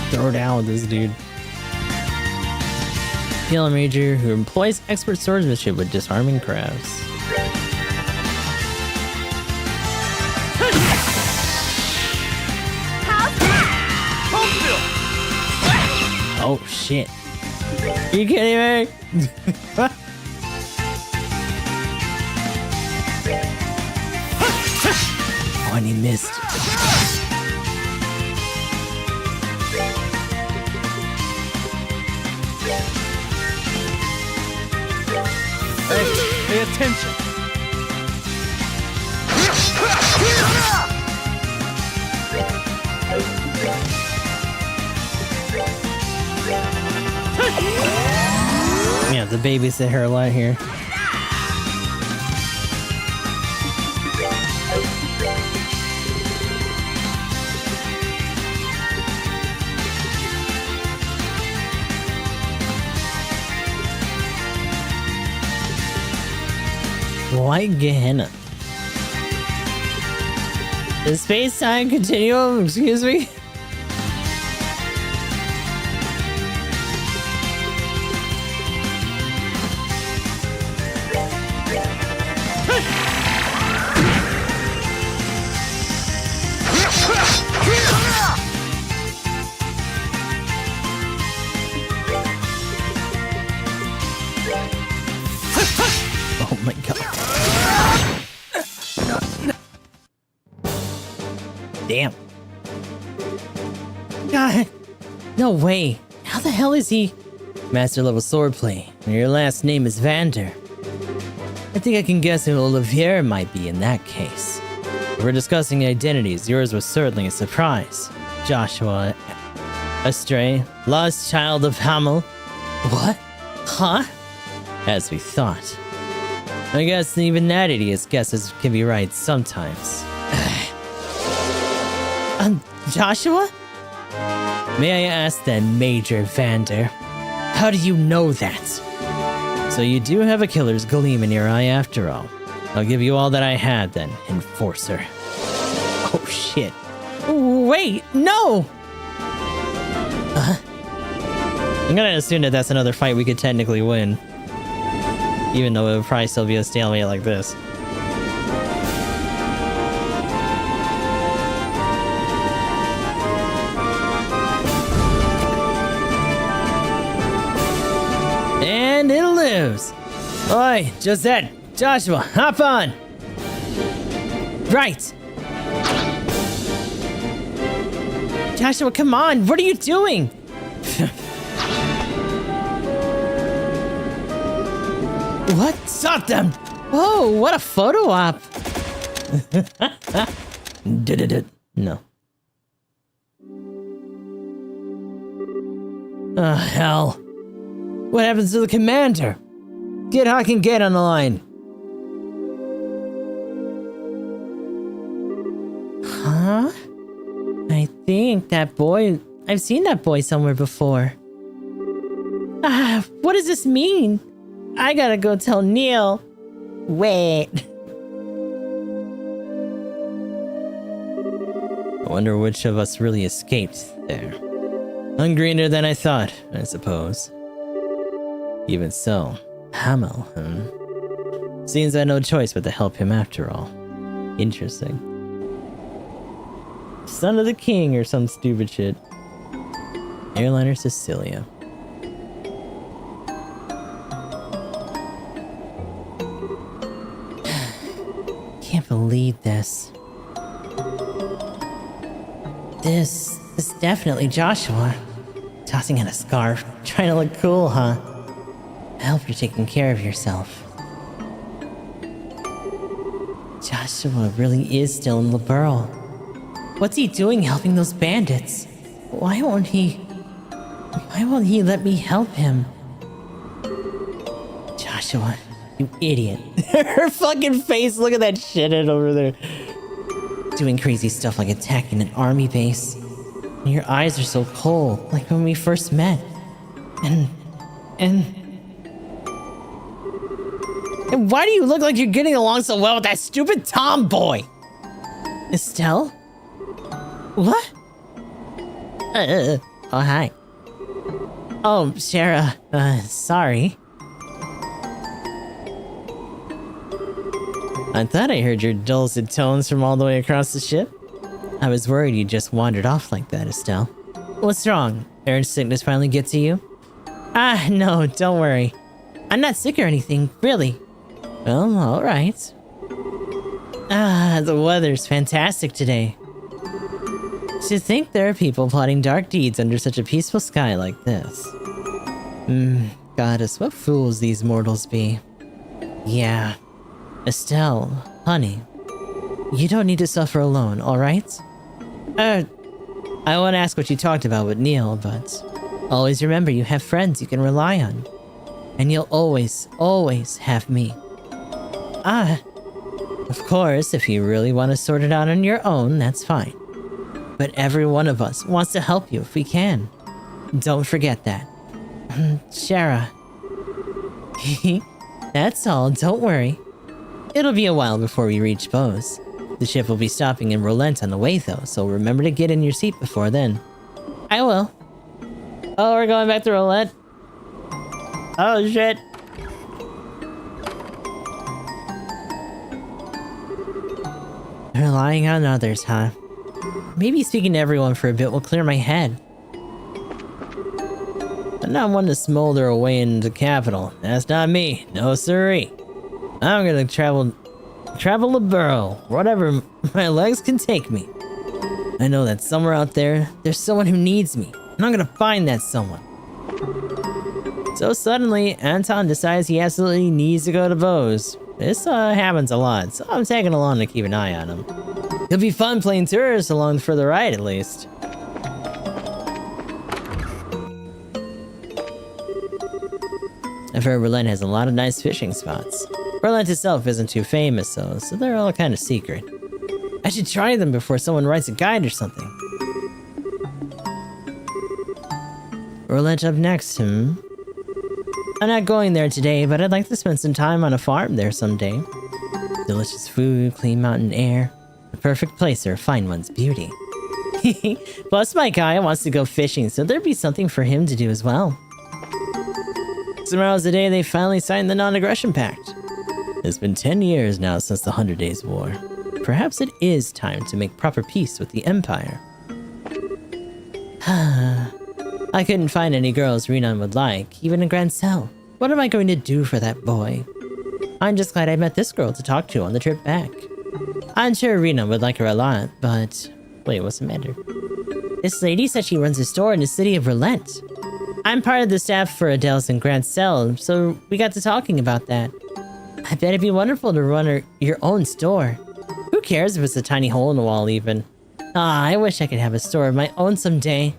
throw down with this dude. PL Major who employs expert swordsmanship with disarming crafts. Oh shit. Are you kidding me? Oh, and he missed. Hey, pay attention. Yeah, the babysit her a lot here. White Gehenna. The space-time continuum, excuse me? Damn. God. No way. How the hell is he? Master level swordplay. And your last name is Vander. I think I can guess who Olivier might be in that case. If we're discussing identities, yours was certainly a surprise. Joshua Astray, lost child of Hamel. What? Huh? As we thought. I guess even that idiot's guesses can be right sometimes. Joshua? May I ask then, Major Vander, how do you know that? So you do have a killer's gleam in your eye after all. I'll give you all that I had then, Enforcer. Oh shit. Wait, no! I'm gonna assume that that's another fight we could technically win. Even though it would probably still be a stalemate like this. And it lives! Oi, Josette! Joshua, hop on! Right! Joshua, come on! What are you doing? What? Stop them! Whoa, what a photo op! No. Oh, hell. What happens to the commander? Get Hawk and Gate on the line. Huh? I think that boy... I've seen that boy somewhere before. What does this mean? I gotta go tell Neil. Wait. I wonder which of us really escaped there. Hungrier than I thought, I suppose. Even so, Hamel, Seems I had no choice but to help him after all. Interesting. Son of the king or some stupid shit. Airliner Cecilia. Can't believe this. This is definitely Joshua. Tossing in a scarf, trying to look cool, huh? I hope you're taking care of yourself. Joshua really is still in Liberl. What's he doing helping those bandits? Why won't he let me help him? Joshua, you idiot. Her fucking face, look at that shithead over there. Doing crazy stuff like attacking an army base. And your eyes are so cold, like when we first met. And why do you look like you're getting along so well with that stupid tomboy? Estelle? What? Oh, hi. Oh, Shara, sorry. I thought I heard your dulcet tones from all the way across the ship. I was worried you just wandered off like that, Estelle. What's wrong? Air sickness finally get to you? No, don't worry. I'm not sick or anything, really. Well, alright. The weather's fantastic today. To think there are people plotting dark deeds under such a peaceful sky like this. Goddess, what fools these mortals be. Yeah. Estelle, honey, you don't need to suffer alone, alright? I won't ask what you talked about with Neil, but always remember you have friends you can rely on. And you'll always, always have me. Of course, if you really want to sort it out on your own, that's fine. But every one of us wants to help you if we can. Don't forget that. Shara. That's all, don't worry. It'll be a while before we reach Bose. The ship will be stopping in Rolent on the way though, so remember to get in your seat before then. I will. Oh, we're going back to Rolent? Oh shit. Relying on others, huh? Maybe speaking to everyone for a bit will clear my head. I'm not one to smolder away in the capital. That's not me. No siree. I'm gonna travel the borough, whatever my legs can take me. I know that somewhere out there, there's someone who needs me, and I'm gonna find that someone. So suddenly, Anton decides he absolutely needs to go to Bose. This happens a lot, so I'm tagging along to keep an eye on him. It'll be fun playing tourists along for the ride, at least. I've heard Relent has a lot of nice fishing spots. Relent itself isn't too famous though, so they're all kind of secret. I should try them before someone writes a guide or something. Relent up next, I'm not going there today, but I'd like to spend some time on a farm there someday. Delicious food, clean mountain air. The perfect place to refine one's beauty. Plus my guy wants to go fishing, so there'd be something for him to do as well. Tomorrow's the day they finally signed the Non-Aggression Pact. It's been 10 years now since the 100 Days War. Perhaps it is time to make proper peace with the Empire. I couldn't find any girls Renan would like, even in Grand Cell. What am I going to do for that boy? I'm just glad I met this girl to talk to on the trip back. I'm sure Renan would like her a lot, but... Wait, what's the matter? This lady said she runs a store in the city of Relent. I'm part of the staff for Adele's in Grand Cell, so we got to talking about that. I bet it'd be wonderful to run your own store. Who cares if it's a tiny hole in the wall even? Ah, I wish I could have a store of my own someday.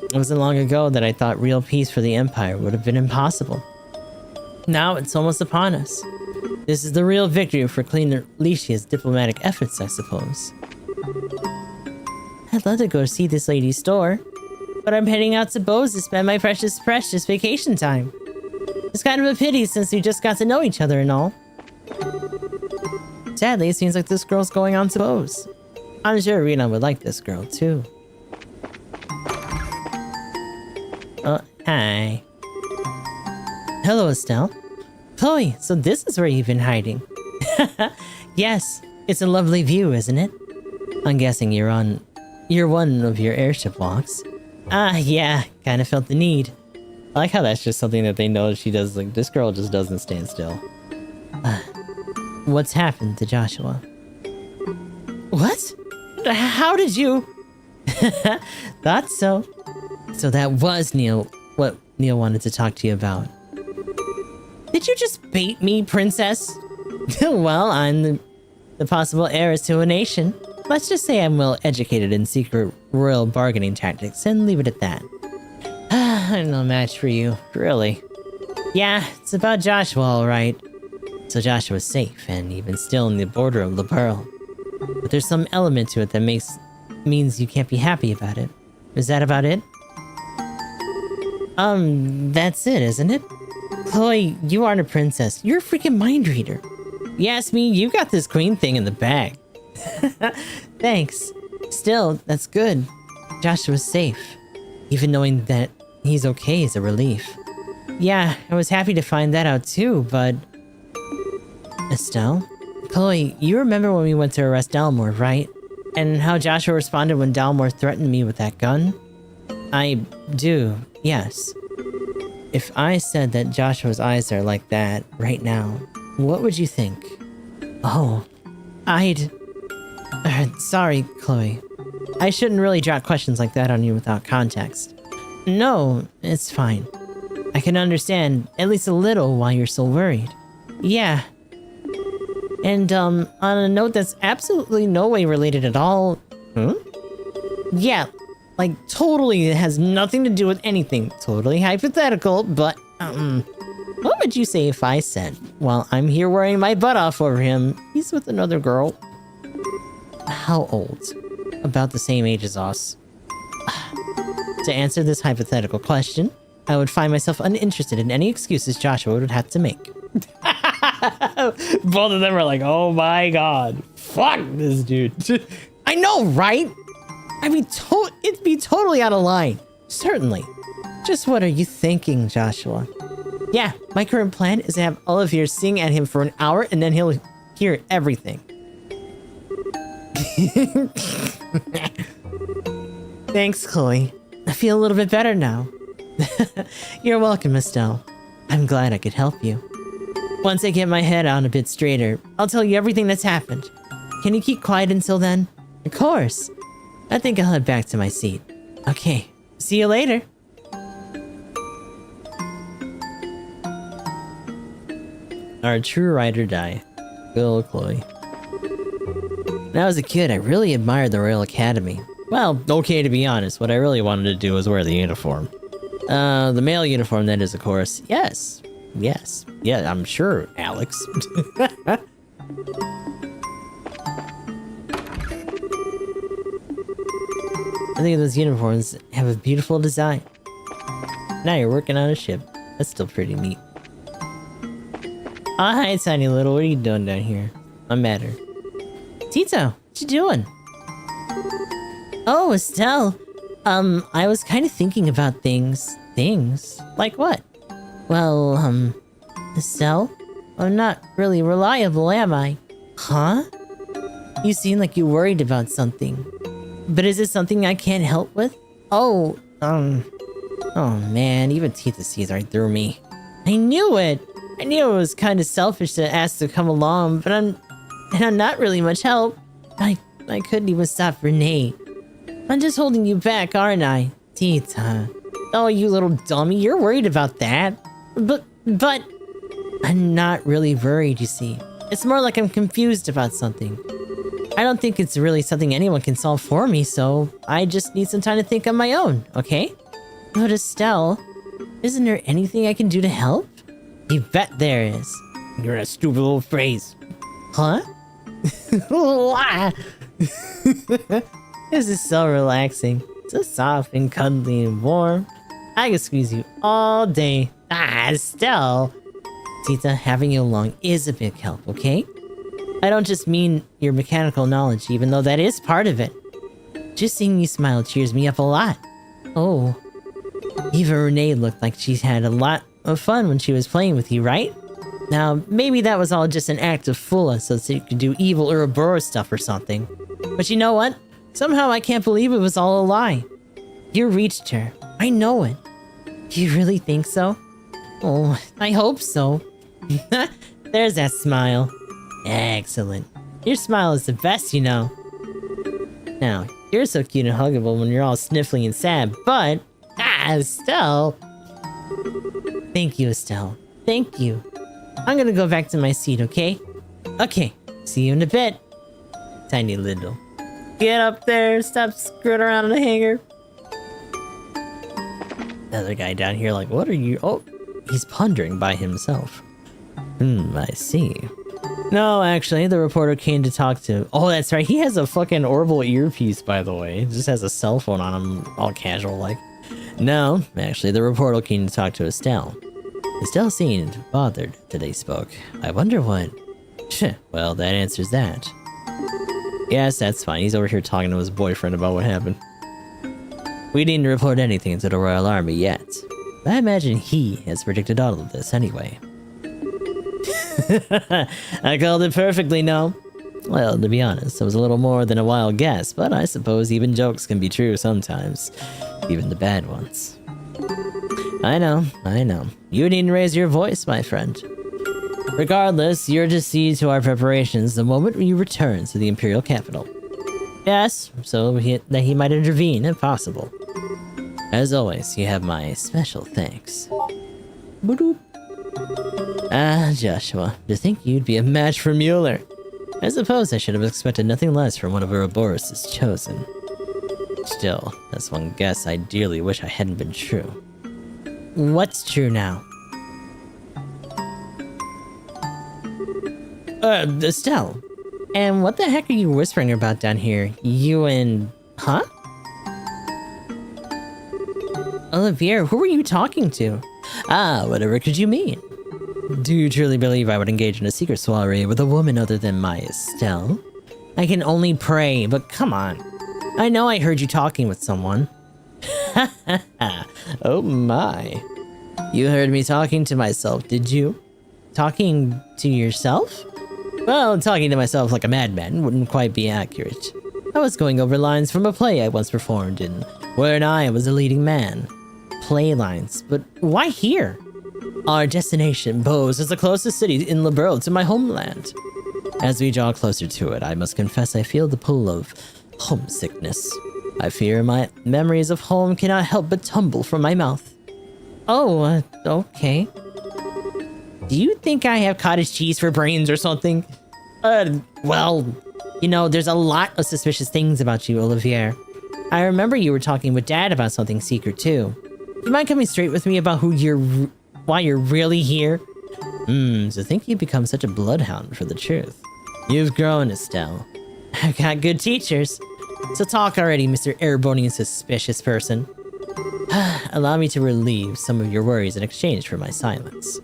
It wasn't long ago that I thought real peace for the Empire would have been impossible. Now it's almost upon us. This is the real victory for Queen Licia's diplomatic efforts, I suppose. I'd love to go see this lady's store, but I'm heading out to Bose to spend my precious vacation time. It's kind of a pity since we just got to know each other and all. Sadly, it seems like this girl's going on to Bose. I'm sure Rena would like this girl too. Oh, hi. Hello, Estelle. Chloe, so this is where you've been hiding. Yes, it's a lovely view, isn't it? I'm guessing you're one of your airship walks. Ah, yeah, kinda felt the need. I like how that's just something that they know she does, like, this girl just doesn't stand still. What's happened to Joshua? What? How did you... Thought so. So that was what Neil wanted to talk to you about. Did you just bait me, princess? Well, I'm the possible heiress to a nation. Let's just say I'm well educated in secret royal bargaining tactics and leave it at that. I'm no match for you, really. Yeah, it's about Joshua, alright. So Joshua's safe and even still in the border of the Pearl. But there's some element to it that means you can't be happy about it. Is that about it? That's it, isn't it? Chloe, you aren't a princess. You're a freaking mind reader. Yes, me, you got this queen thing in the bag. Thanks. Still, that's good. Joshua's safe. Even knowing that he's okay is a relief. Yeah, I was happy to find that out too, but... Estelle? Chloe, you remember when we went to arrest Dalmor, right? And how Joshua responded when Dalmor threatened me with that gun? I do, yes. If I said that Joshua's eyes are like that right now, what would you think? Oh, sorry, Chloe. I shouldn't really drop questions like that on you without context. No, it's fine. I can understand at least a little why you're so worried. Yeah. And, on a note that's absolutely no way related at all... Yeah, like, totally it has nothing to do with anything. Totally hypothetical, but, what would you say if I said, while I'm here worrying my butt off over him, he's with another girl? How old? About the same age as us. To answer this hypothetical question, I would find myself uninterested in any excuses Joshua would have to make. Both of them are like, oh my god, fuck this dude. I know, right? I mean, it'd be totally out of line. Certainly. Just what are you thinking, Joshua? Yeah, my current plan is to have Olivier sing at him for an hour and then he'll hear everything. Thanks, Chloe. I feel a little bit better now. You're welcome, Estelle. I'm glad I could help you. Once I get my head on a bit straighter, I'll tell you everything that's happened. Can you keep quiet until then? Of course. I think I'll head back to my seat. Okay, see you later. Our true ride or die. Bill Chloe. When I was a kid, I really admired the Royal Academy. Well, okay, to be honest, what I really wanted to do was wear the uniform. The male uniform, that is, of course. Yes. Yes. Yeah, I'm sure, Alex. I think those uniforms have a beautiful design. Now you're working on a ship. That's still pretty neat. Oh, hi, Tiny Little. What are you doing down here? I'm at her. Tito, what you doing? Oh, Estelle. I was kind of thinking about things. Things? Like what? Well, Estelle? I'm not really reliable, am I? Huh? You seem like you're worried about something. But is it something I can't help with? Oh, oh man, even Tita sees right through me. I knew it! I knew it was kind of selfish to ask to come along, but I'm not really much help. I couldn't even stop Renee. I'm just holding you back, aren't I? Tita. Oh, you little dummy, you're worried about that. But, I'm not really worried, you see. It's more like I'm confused about something. I don't think it's really something anyone can solve for me, so I just need some time to think on my own, okay? But Estelle, isn't there anything I can do to help? You bet there is. You're a stupid little phrase. Huh? This is so relaxing. So soft and cuddly and warm. I can squeeze you all day. Estelle. Tita, having you along is a big help, okay? I don't just mean your mechanical knowledge, even though that is part of it. Just seeing you smile cheers me up a lot. Oh. Even Renee looked like she had a lot of fun when she was playing with you, right? Now, maybe that was all just an act of fool us so you could do evil Ouroboros stuff or something. But you know what? Somehow I can't believe it was all a lie. You reached her. I know it. You really think so? Oh, I hope so. There's that smile. Excellent. Your smile is the best, you know. Now, you're so cute and huggable when you're all sniffly and sad, but... Estelle! Thank you, Estelle. Thank you. I'm gonna go back to my seat, okay? Okay, see you in a bit. Tiny Little. Get up there, stop screwing around in the hangar. Another guy down here like, what are you... Oh, he's pondering by himself. I see. No, actually, the reporter came to talk to... Oh, that's right, he has a fucking orbital earpiece, by the way. He just has a cell phone on him, all casual like. No, actually, the reporter came to talk to Estelle. Estelle seemed bothered that they spoke. I wonder what... Well, that answers that. Yes, that's fine. He's over here talking to his boyfriend about what happened. We didn't report anything to the Royal Army yet. I imagine he has predicted all of this anyway. I called it perfectly, no? Well, to be honest, it was a little more than a wild guess, but I suppose even jokes can be true sometimes. Even the bad ones. I know. You needn't raise your voice, my friend. Regardless, you're to see to our preparations the moment you return to the Imperial capital. Yes, so that he might intervene if possible. As always, you have my special thanks. Boop. Joshua, to think you'd be a match for Mueller. I suppose I should have expected nothing less from one of Ouroboros' chosen. Still, that's one guess I dearly wish I hadn't been true. What's true now? Estelle. And what the heck are you whispering about down here? You and... Huh? Olivier, who were you talking to? Whatever could you mean? Do you truly believe I would engage in a secret soiree with a woman other than my Estelle? I can only pray, but come on. I know I heard you talking with someone. Oh my. You heard me talking to myself, did you? Talking to yourself? Well, talking to myself like a madman wouldn't quite be accurate. I was going over lines from a play I once performed in, wherein I was the leading man. Play lines, but why here? Our destination, Bose, is the closest city in Liberl to my homeland. As we draw closer to it, I must confess I feel the pull of homesickness. I fear my memories of home cannot help but tumble from my mouth. Oh, okay. Do you think I have cottage cheese for brains or something? Well, you know, there's a lot of suspicious things about you, Olivier. I remember you were talking with Dad about something secret too. You mind coming straight with me about why you're really here? To think you've become such a bloodhound for the truth. You've grown, Estelle. I've got good teachers. So talk already, Mr. Airborne suspicious person. Allow me to relieve some of your worries in exchange for my silence.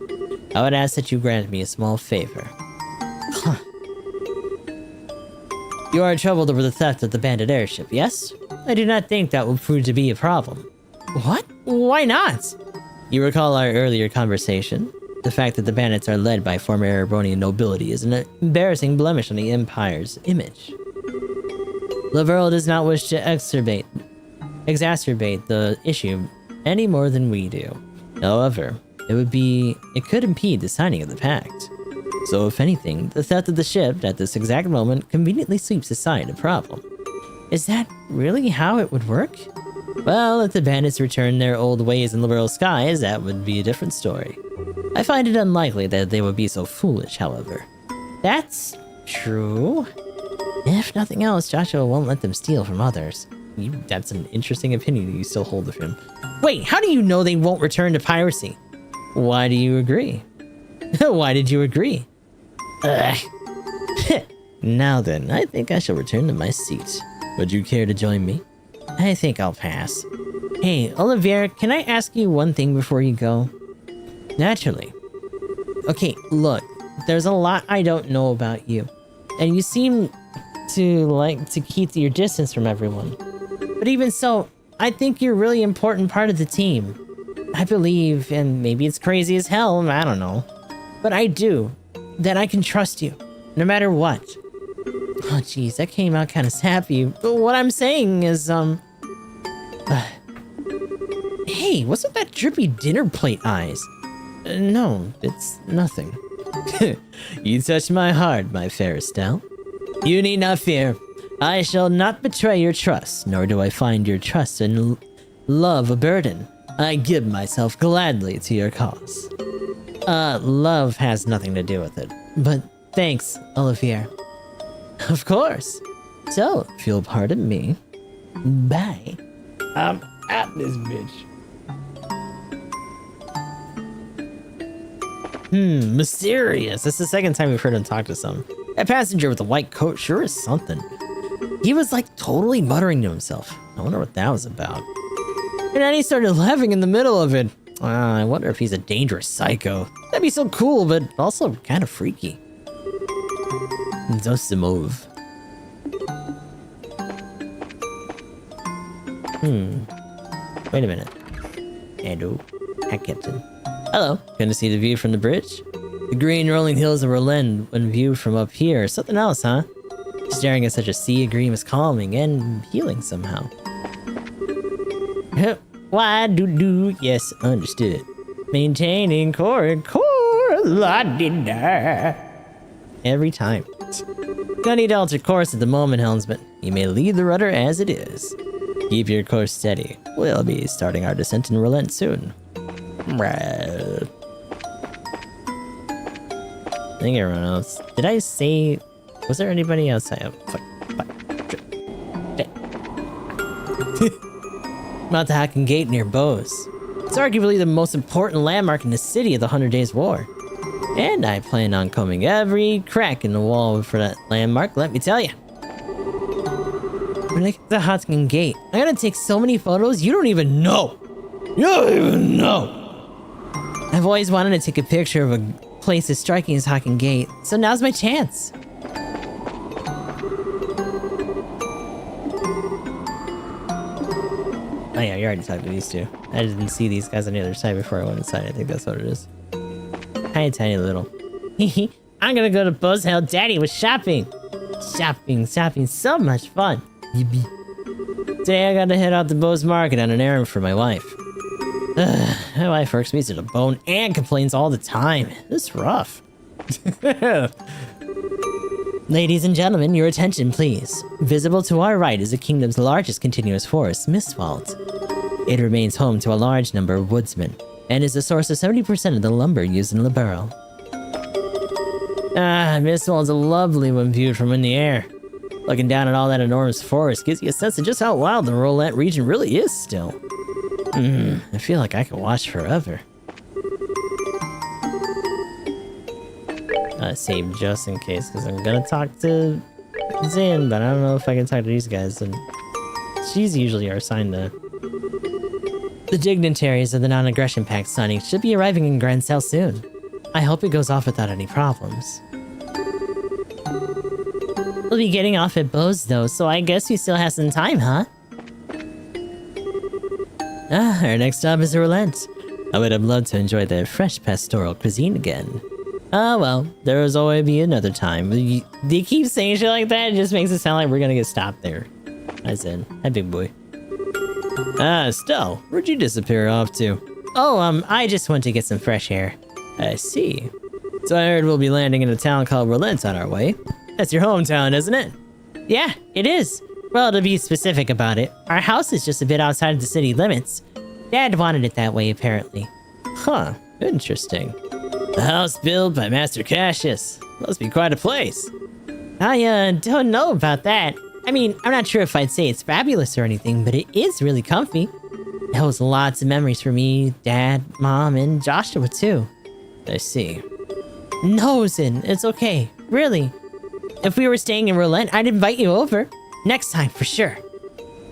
I would ask that you grant me a small favor. You are troubled over the theft of the bandit airship, yes? I do not think that will prove to be a problem. What? Why not? You recall our earlier conversation? The fact that the bandits are led by former Erebonian nobility is an embarrassing blemish on the Empire's image. Laverle does not wish to exacerbate the issue any more than we do. However, it could impede the signing of the pact. So if anything, the theft of the ship at this exact moment conveniently sweeps aside a problem. Is that really how it would work? Well, if the bandits return their old ways in liberal skies, that would be a different story. I find it unlikely that they would be so foolish, however. That's true. If nothing else, Joshua won't let them steal from others. That's an interesting opinion you still hold of him. Wait, how do you know they won't return to piracy? Why do you agree? Why did you agree? Now then, I think I shall return to my seat. Would you care to join me? I think I'll pass. Hey, Olivier, can I ask you one thing before you go? Naturally. Okay, look, there's a lot I don't know about you, and you seem to like to keep your distance from everyone. But even so, I think you're a really important part of the team. I believe, and maybe it's crazy as hell, I don't know, but I do, that I can trust you, no matter what. Oh jeez, that came out kind of sappy, but what I'm saying is, hey, what's with that drippy dinner plate eyes? No, it's nothing. You touch my heart, my fair Estelle. You need not fear. I shall not betray your trust, nor do I find your trust and love a burden. I give myself gladly to your cause. Love has nothing to do with it. But thanks, Olivier. Of course. So, if you'll pardon me, bye. I'm at this bitch. Mysterious. That's the second time we've heard him talk to some. That passenger with the white coat sure is something. He was like totally muttering to himself. I wonder what that was about. And then he started laughing in the middle of it. I wonder if he's a dangerous psycho. That'd be so cool, but also kind of freaky. Zosimov. Wait a minute. Hello. Hi, Captain. Hello. Going to see the view from the bridge? The green rolling hills of Berlin when viewed from up here is something else, huh? Staring at such a sea of green is calming and healing somehow. Why do? Yes, understood it. Maintaining core la di da. Every time. Gonna need to alter course at the moment, helmsman. You may leave the rudder as it is. Keep your course steady. We'll be starting our descent in Relent soon. I think everyone else. Did I say? Was there anybody outside? Oh, fuck. I'm at the Hacken Gate near Bose. It's arguably the most important landmark in the city of the 100 Days War. And I plan on combing every crack in the wall for that landmark, let me tell you. When I get to the Hacken Gate, I'm gonna take so many photos you don't even know. You don't even know. I've always wanted to take a picture of a place as striking as Hacken Gate, so now's my chance. Oh yeah, you already talked to these two. I didn't see these guys on the other side before I went inside. I think that's what it is. Tiny little. I'm gonna go to Bose Hill. Daddy was shopping. Shopping, so much fun. Yippee. Today I gotta head out to Bose Market on an errand for my wife. My wife works me to the bone and complains all the time. It's rough. Ladies and gentlemen, your attention please. Visible to our right is the kingdom's largest continuous forest, Mistwald. It remains home to a large number of woodsmen, and is the source of 70% of the lumber used in Libero. Mistwald's lovely when viewed from in the air. Looking down at all that enormous forest gives you a sense of just how wild the Roulette region really is still. I feel like I could watch forever. Save just in case, because I'm gonna talk to Zin, but I don't know if I can talk to these guys, and she's usually our sign to... The dignitaries of the Non-Aggression Pact signing should be arriving in Grand Cell soon. I hope it goes off without any problems. We'll be getting off at Bose though, so I guess we still have some time, huh? Our next stop is Relent. I would have loved to enjoy the fresh pastoral cuisine again. Well, there was always be another time. They keep saying shit like that, it just makes it sound like we're gonna get stopped there. I said, hi big boy. Stell, where'd you disappear off to? Oh, I just went to get some fresh air. I see. So I heard we'll be landing in a town called Relent on our way. That's your hometown, isn't it? Yeah, it is. Well, to be specific about it, our house is just a bit outside of the city limits. Dad wanted it that way, apparently. Huh, interesting. The house built by Master Cassius. Must be quite a place. I, don't know about that. I mean, I'm not sure if I'd say it's fabulous or anything, but it is really comfy. It holds lots of memories for me, Dad, Mom, and Joshua, too. I see. No, Zin, it's okay. Really. If we were staying in Relent, I'd invite you over. Next time, for sure.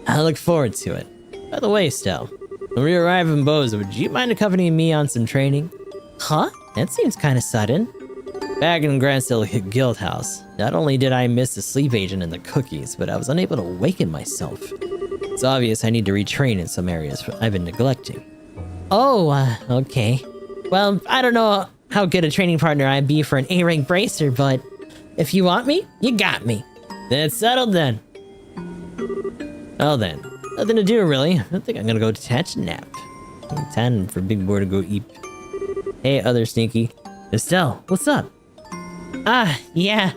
I look forward to it. By the way, Stell, when we arrive in Bose, would you mind accompanying me on some training? Huh? That seems kind of sudden. Back in Grand Cell Guild House, not only did I miss the sleep agent and the cookies, but I was unable to awaken myself. It's obvious I need to retrain in some areas I've been neglecting. Oh, okay. Well, I don't know how good a training partner I'd be for an A-rank bracer, but if you want me, you got me. Then it's settled then. Oh then, nothing to do really. I think I'm gonna go detach and nap. Time for Big Boy to go eat. Hey, other sneaky. Estelle, what's up? Yeah.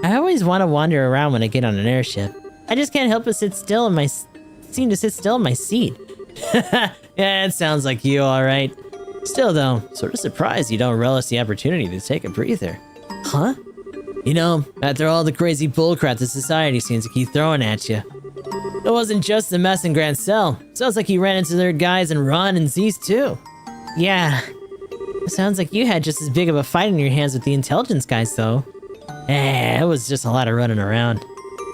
I always want to wander around when I get on an airship. I just can't help but seem to sit still in my seat. Yeah, it sounds like you, alright. Still though, sort of surprised you don't relish the opportunity to take a breather. Huh? You know, after all the crazy bullcrap the society seems to keep throwing at you. It wasn't just the mess in Grand Cell. Sounds like you ran into their guys in Ron and Z's too. Yeah. Sounds like you had just as big of a fight in your hands with the intelligence guys, though. It was just a lot of running around.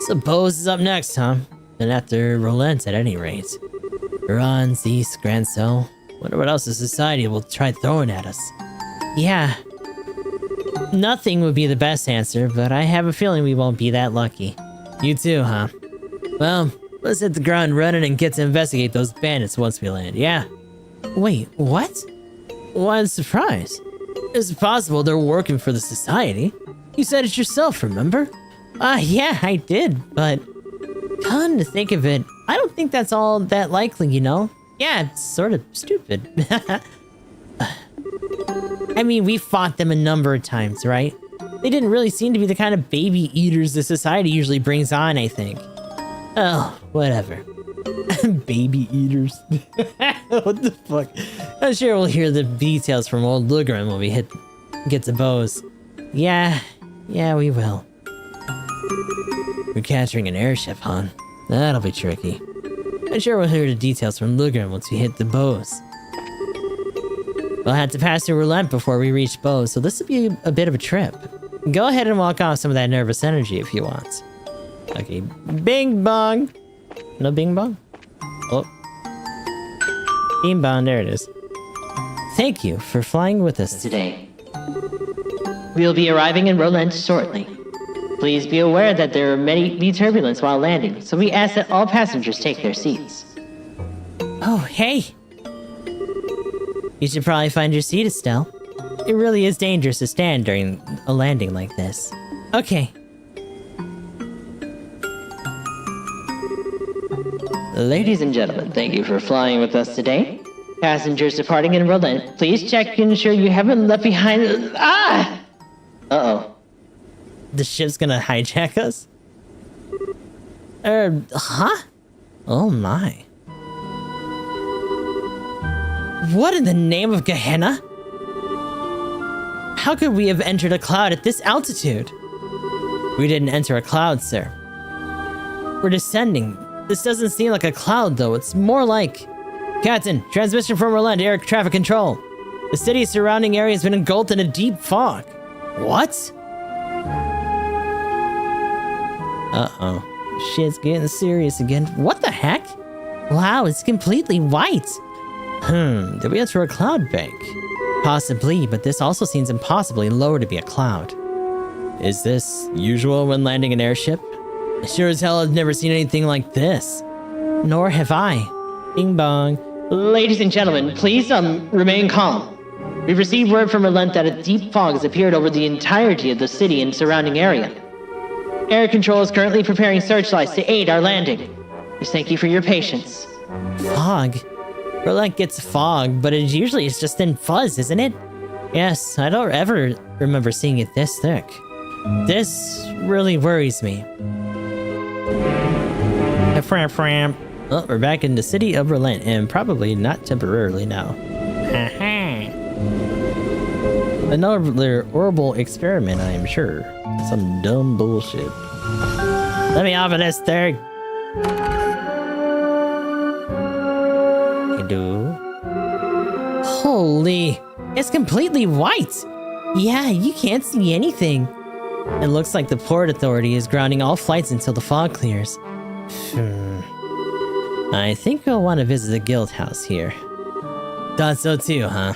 Suppose is up next, huh? And after Relent, at any rate. Ron, Zeus, Grand Cell. Wonder what else the society will try throwing at us. Yeah. Nothing would be the best answer, but I have a feeling we won't be that lucky. You too, huh? Well, let's hit the ground running and get to investigate those bandits once we land, yeah? Wait, what? What a surprise. Is it possible they're working for the society? You said it yourself, remember? Yeah, I did, but... come to think of it, I don't think that's all that likely, you know? Yeah, it's sort of stupid. I mean, we fought them a number of times, right? They didn't really seem to be the kind of baby eaters the society usually brings on, I think. Oh, whatever. Baby eaters. What the fuck? I'm sure we'll hear the details from old Lugren when we get to Bose. Yeah, we will. We're capturing an airship, huh? That'll be tricky. I'm sure we'll hear the details from Lugren once we hit the Bose. We'll have to pass through Relent before we reach Bose, so this will be a bit of a trip. Go ahead and walk off some of that nervous energy if you want. Okay, bing bong! No bing bong? Oh. Bing bong, there it is. Thank you for flying with us today. We'll be arriving in Relent shortly. Please be aware that there may be turbulence while landing, so we ask that all passengers take their seats. Oh, hey! You should probably find your seat, Estelle. It really is dangerous to stand during a landing like this. Okay. Ladies and gentlemen, thank you for flying with us today. Passengers departing in Relent, please check and ensure you haven't left behind... Uh-oh. the ship's gonna hijack us? Huh? Oh my. What in the name of Gehenna? How could we have entered a cloud at this altitude? We didn't enter a cloud, sir. We're descending. This doesn't seem like a cloud, though. It's more like... Captain, transmission from Relent, air traffic control. The city's surrounding area has been engulfed in a deep fog. What? Uh-oh. Shit's getting serious again. What the heck? Wow, it's completely white. Did we enter a cloud bank? Possibly, but this also seems impossibly low to be a cloud. Is this usual when landing an airship? I sure as hell have never seen anything like this. Nor have I. Bing bong. Ladies and gentlemen, please, remain calm. We've received word from Relent that a deep fog has appeared over the entirety of the city and surrounding area. Air Control is currently preparing searchlights to aid our landing. We thank you for your patience. Fog? Relent gets fog, but it usually is just in fuzz, isn't it? Yes, I don't ever remember seeing it this thick. This really worries me. Well, we're back in the city of Relent, and probably not temporarily now. Another horrible experiment, I am sure. Some dumb bullshit. Let me off of this thing. Holy, it's completely white. Yeah, you can't see anything. It looks like the Port Authority is grounding all flights until the fog clears. I think I'll want to visit the guild house here. Thought so too, huh?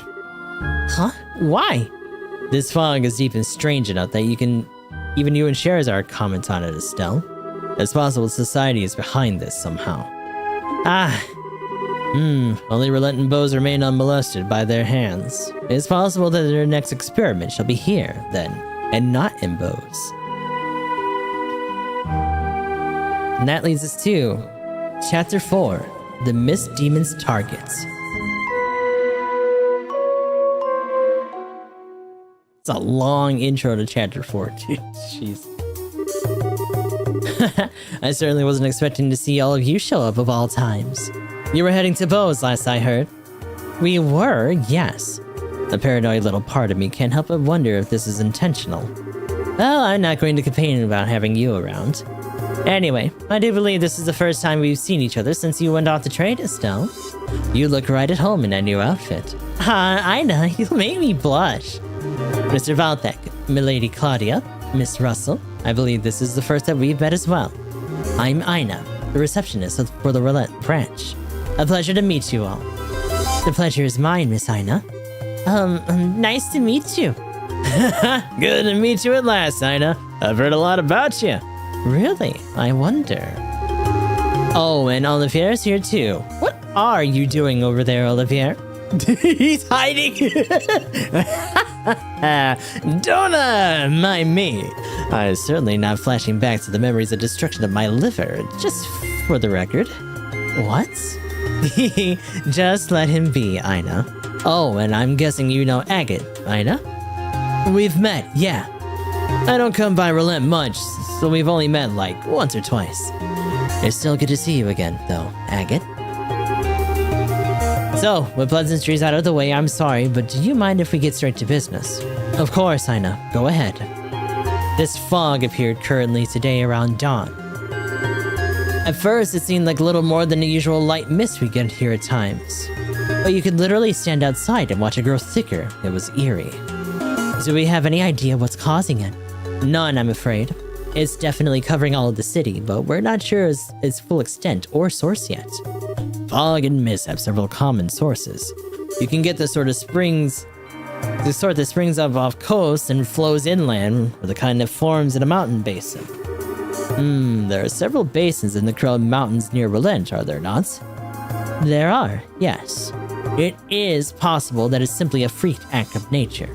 Huh? Why? This fog is deep and strange enough that even you and Sherazard comment on it, Estelle. It's possible society is behind this somehow. Only Relent and Bose remain unmolested by their hands. It's possible that their next experiment shall be here, then, and not in Bose. And that leads us to Chapter 4, The Mist Demon's Targets. It's a long intro to Chapter 4, dude. Jeez. I certainly wasn't expecting to see all of you show up of all times. You were heading to Bose last I heard. We were, yes. A paranoid little part of me can't help but wonder if this is intentional. Well, I'm not going to complain about having you around. Anyway, I do believe this is the first time we've seen each other since you went off to trade, Estelle. You look right at home in that new outfit. I know, you make me blush. Mr. Valthek, Milady Claudia, Miss Russell, I believe this is the first that we've met as well. I'm Ina, the receptionist for the Relent branch. A pleasure to meet you all. The pleasure is mine, Miss Ina. Nice to meet you. Good to meet you at last, Ina. I've heard a lot about you. Really? I wonder. Oh, and Olivier's here too. What are you doing over there, Olivier? He's hiding. Don't mind me. I'm certainly not flashing back to the memories of destruction of my liver, just for the record. What? Just let him be, Ina. Oh, and I'm guessing you know Agate, Ina? We've met, yeah. I don't come by Relent much, so we've only met like once or twice. It's still good to see you again, though, Agate. So, with pleasantries out of the way, I'm sorry, but do you mind if we get straight to business? Of course, Ina. Go ahead. This fog appeared currently today around dawn. At first, it seemed like little more than the usual light mist we get here at times. But you could literally stand outside and watch it grow thicker. It was eerie. Do we have any idea what's causing it? None, I'm afraid. It's definitely covering all of the city, but we're not sure its full extent or source yet. Fog and mist have several common sources. You can get the sort that springs up off coast and flows inland, or the kind that forms in a mountain basin. There are several basins in the Crow Mountains near Relent, are there not? There are, yes. It is possible that it's simply a freak act of nature.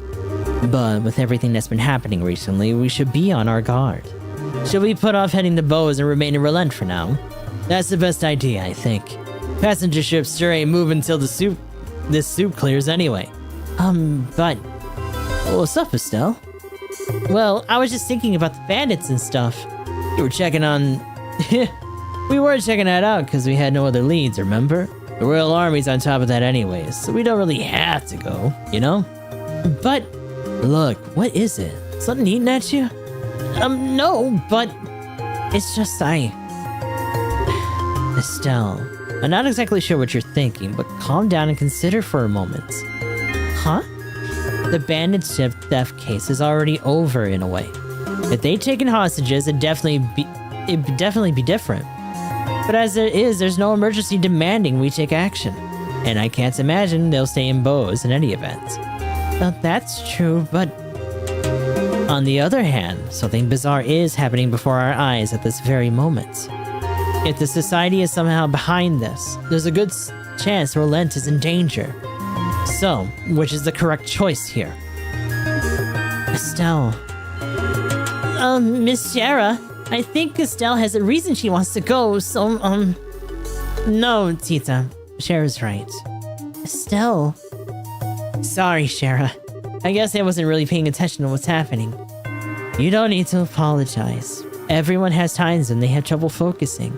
But with everything that's been happening recently, we should be on our guard. Should we put off heading to Bose and remain in Relent for now? That's the best idea, I think. Passenger ships sure ain't moving till this soup clears anyway. But... What's up, Estelle? Well, I was just thinking about the bandits and stuff. We were checking on... we were checking that out because we had no other leads, remember? The Royal Army's on top of that anyways, so we don't really have to go, you know? But, look, what is it? Something eating at you? No, but... It's just Estelle, I'm not exactly sure what you're thinking, but calm down and consider for a moment. Huh? The bandit ship theft case is already over in a way. If they'd taken hostages, it'd definitely be different. But as it is, there's no emergency demanding we take action. And I can't imagine they'll stay in Bose in any event. Well, that's true, but... On the other hand, something bizarre is happening before our eyes at this very moment. If the society is somehow behind this, there's a good chance Rolent is in danger. So, which is the correct choice here? Estelle. Miss Shara, I think Estelle has a reason she wants to go, so, No, Tita. Shara's right. Estelle. Sorry, Shara. I guess I wasn't really paying attention to what's happening. You don't need to apologize. Everyone has times when they have trouble focusing.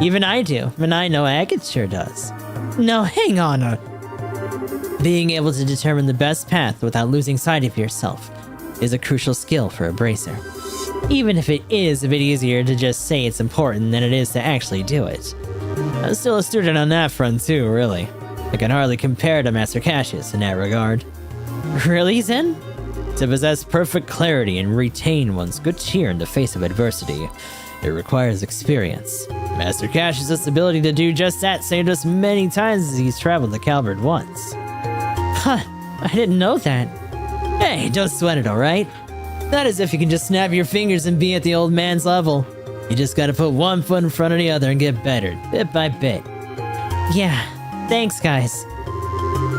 Even I do, and I know Agate sure does. No, hang on. Being able to determine the best path without losing sight of yourself is a crucial skill for a bracer. Even if it is a bit easier to just say it's important than it is to actually do it. I'm still a student on that front too, really. I can hardly compare to Master Cassius in that regard. Really, Zen? To possess perfect clarity and retain one's good cheer in the face of adversity, it requires experience. Master Cassius' ability to do just that saved us many times as he's traveled to Calvert once. Huh, I didn't know that. Hey, don't sweat it, alright? Not as if you can just snap your fingers and be at the old man's level. You just gotta put one foot in front of the other and get better, bit by bit. Yeah, thanks guys.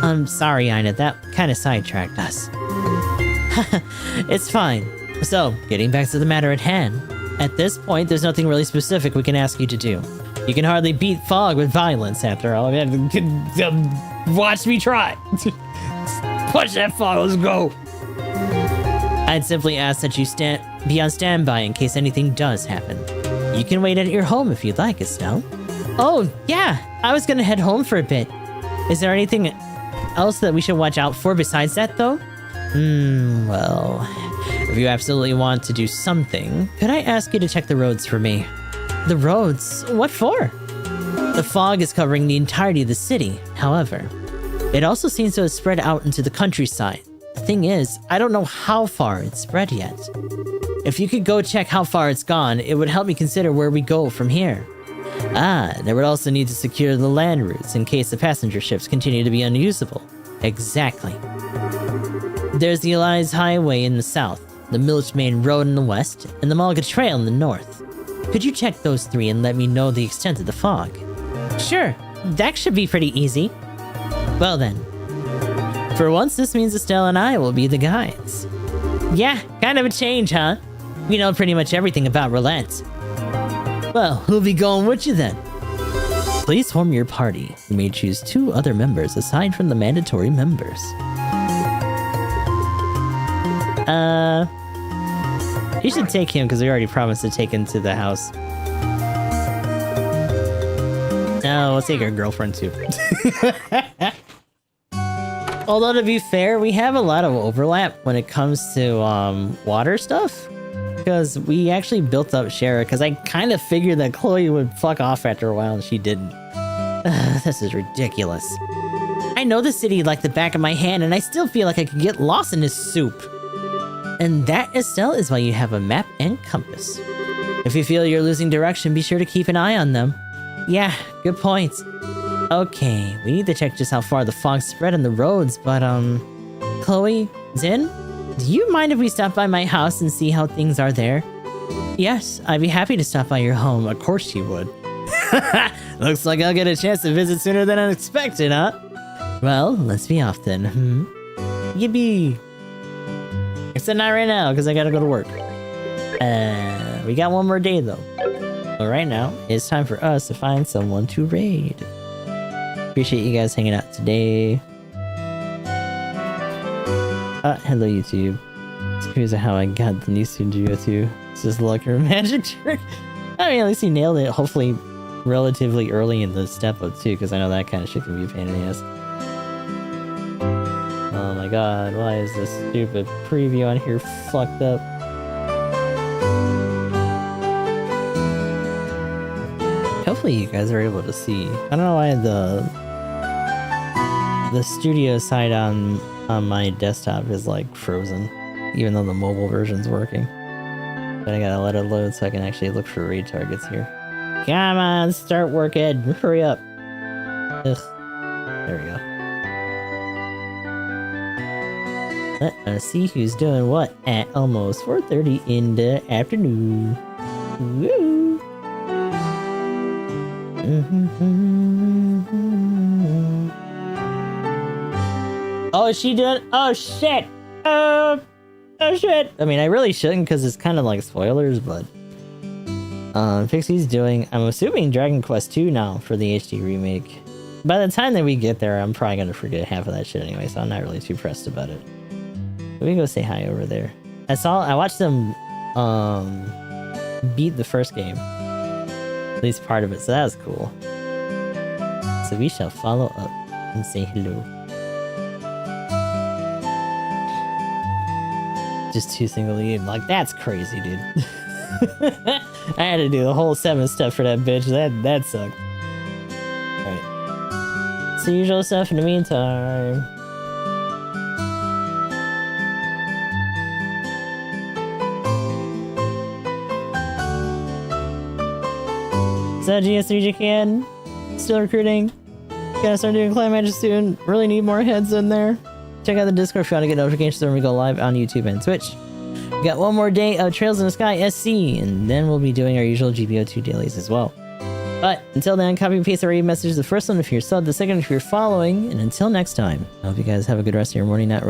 I'm sorry, Ina, that kinda sidetracked us. It's fine. So, getting back to the matter at hand. At this point, there's nothing really specific we can ask you to do. You can hardly beat fog with violence, after all. Watch me try! Push that fog, let's go! I'd simply ask that you be on standby in case anything does happen. You can wait at your home if you'd like, Estelle. Oh, yeah! I was gonna head home for a bit. Is there anything else that we should watch out for besides that, though? Well... If you absolutely want to do something, could I ask you to check the roads for me? The roads? What for? The fog is covering the entirety of the city, however. It also seems to have spread out into the countryside. The thing is, I don't know how far it's spread yet. If you could go check how far it's gone, it would help me consider where we go from here. There would also need to secure the land routes in case the passenger ships continue to be unusable. Exactly. There's the Elias Highway in the south, the Milch Main Road in the west, and the Malga Trail in the north. Could you check those three and let me know the extent of the fog? Sure, that should be pretty easy. Well then. For once, this means Estelle and I will be the guides. Yeah, kind of a change, huh? We know pretty much everything about Rolent. Well, who'll be going with you then? Please form your party. You may choose 2 other members aside from the mandatory members. You should take him because we already promised to take him to the house. No, we'll take our girlfriend too. Although to be fair, we have a lot of overlap when it comes to water stuff. Because we actually built up Shara because I kind of figured that Chloe would fuck off after a while and she didn't. This is ridiculous. I know the city like the back of my hand and I still feel like I could get lost in this soup. And that, Estelle, is why you have a map and compass. If you feel you're losing direction, be sure to keep an eye on them. Yeah, good point. Okay, we need to check just how far the fog spread on the roads, but Chloe, Zin, do you mind if we stop by my house and see how things are there? Yes, I'd be happy to stop by your home. Of course you would. Looks like I'll get a chance to visit sooner than unexpected, huh? Well, let's be off then, Yippee! Except not right now, because I gotta go to work. We got one more day, though. But right now, it's time for us to find someone to raid. Appreciate you guys hanging out today. Hello, YouTube. Here's how I got the new studio too. It's just luck or magic trick. I mean, at least he nailed it, hopefully relatively early in the step up too, because I know that kind of shit can be a pain in the ass. Oh my god, why is this stupid preview on here fucked up? Hopefully you guys are able to see. I don't know why the studio side on my desktop is like frozen, even though the mobile version's working. But I gotta let it load so I can actually look for raid targets here. Come on, start working! Hurry up! Ugh. There we go. Let's see who's doing what at almost 4:30 in the afternoon. Woo! Oh, is she doing? Oh shit! Oh shit! I mean, I really shouldn't because it's kind of like spoilers, but Pixie's doing, I'm assuming, Dragon Quest 2 now for the HD remake. By the time that we get there, I'm probably gonna forget half of that shit anyway, so I'm not really too pressed about it. Let me go say hi over there. I watched them beat the first game, at least part of it, so that was cool. So we shall follow up and say hello. Just 2 single lead, like that's crazy, dude. I had to do the whole 7-step for that bitch. That sucked. Alright. It's the usual stuff in the meantime. So GS3GKN, still recruiting. Gotta start doing clan matches soon. Really need more heads in there. Check out the Discord if you want to get notifications when we go live on YouTube and Twitch. We got one more day of Trails in the Sky SC, and then we'll be doing our usual GBO2 dailies as well. But until then, copy and paste the raid message. The first one if you're sub, the second if you're following, and until next time, I hope you guys have a good rest of your morning, night,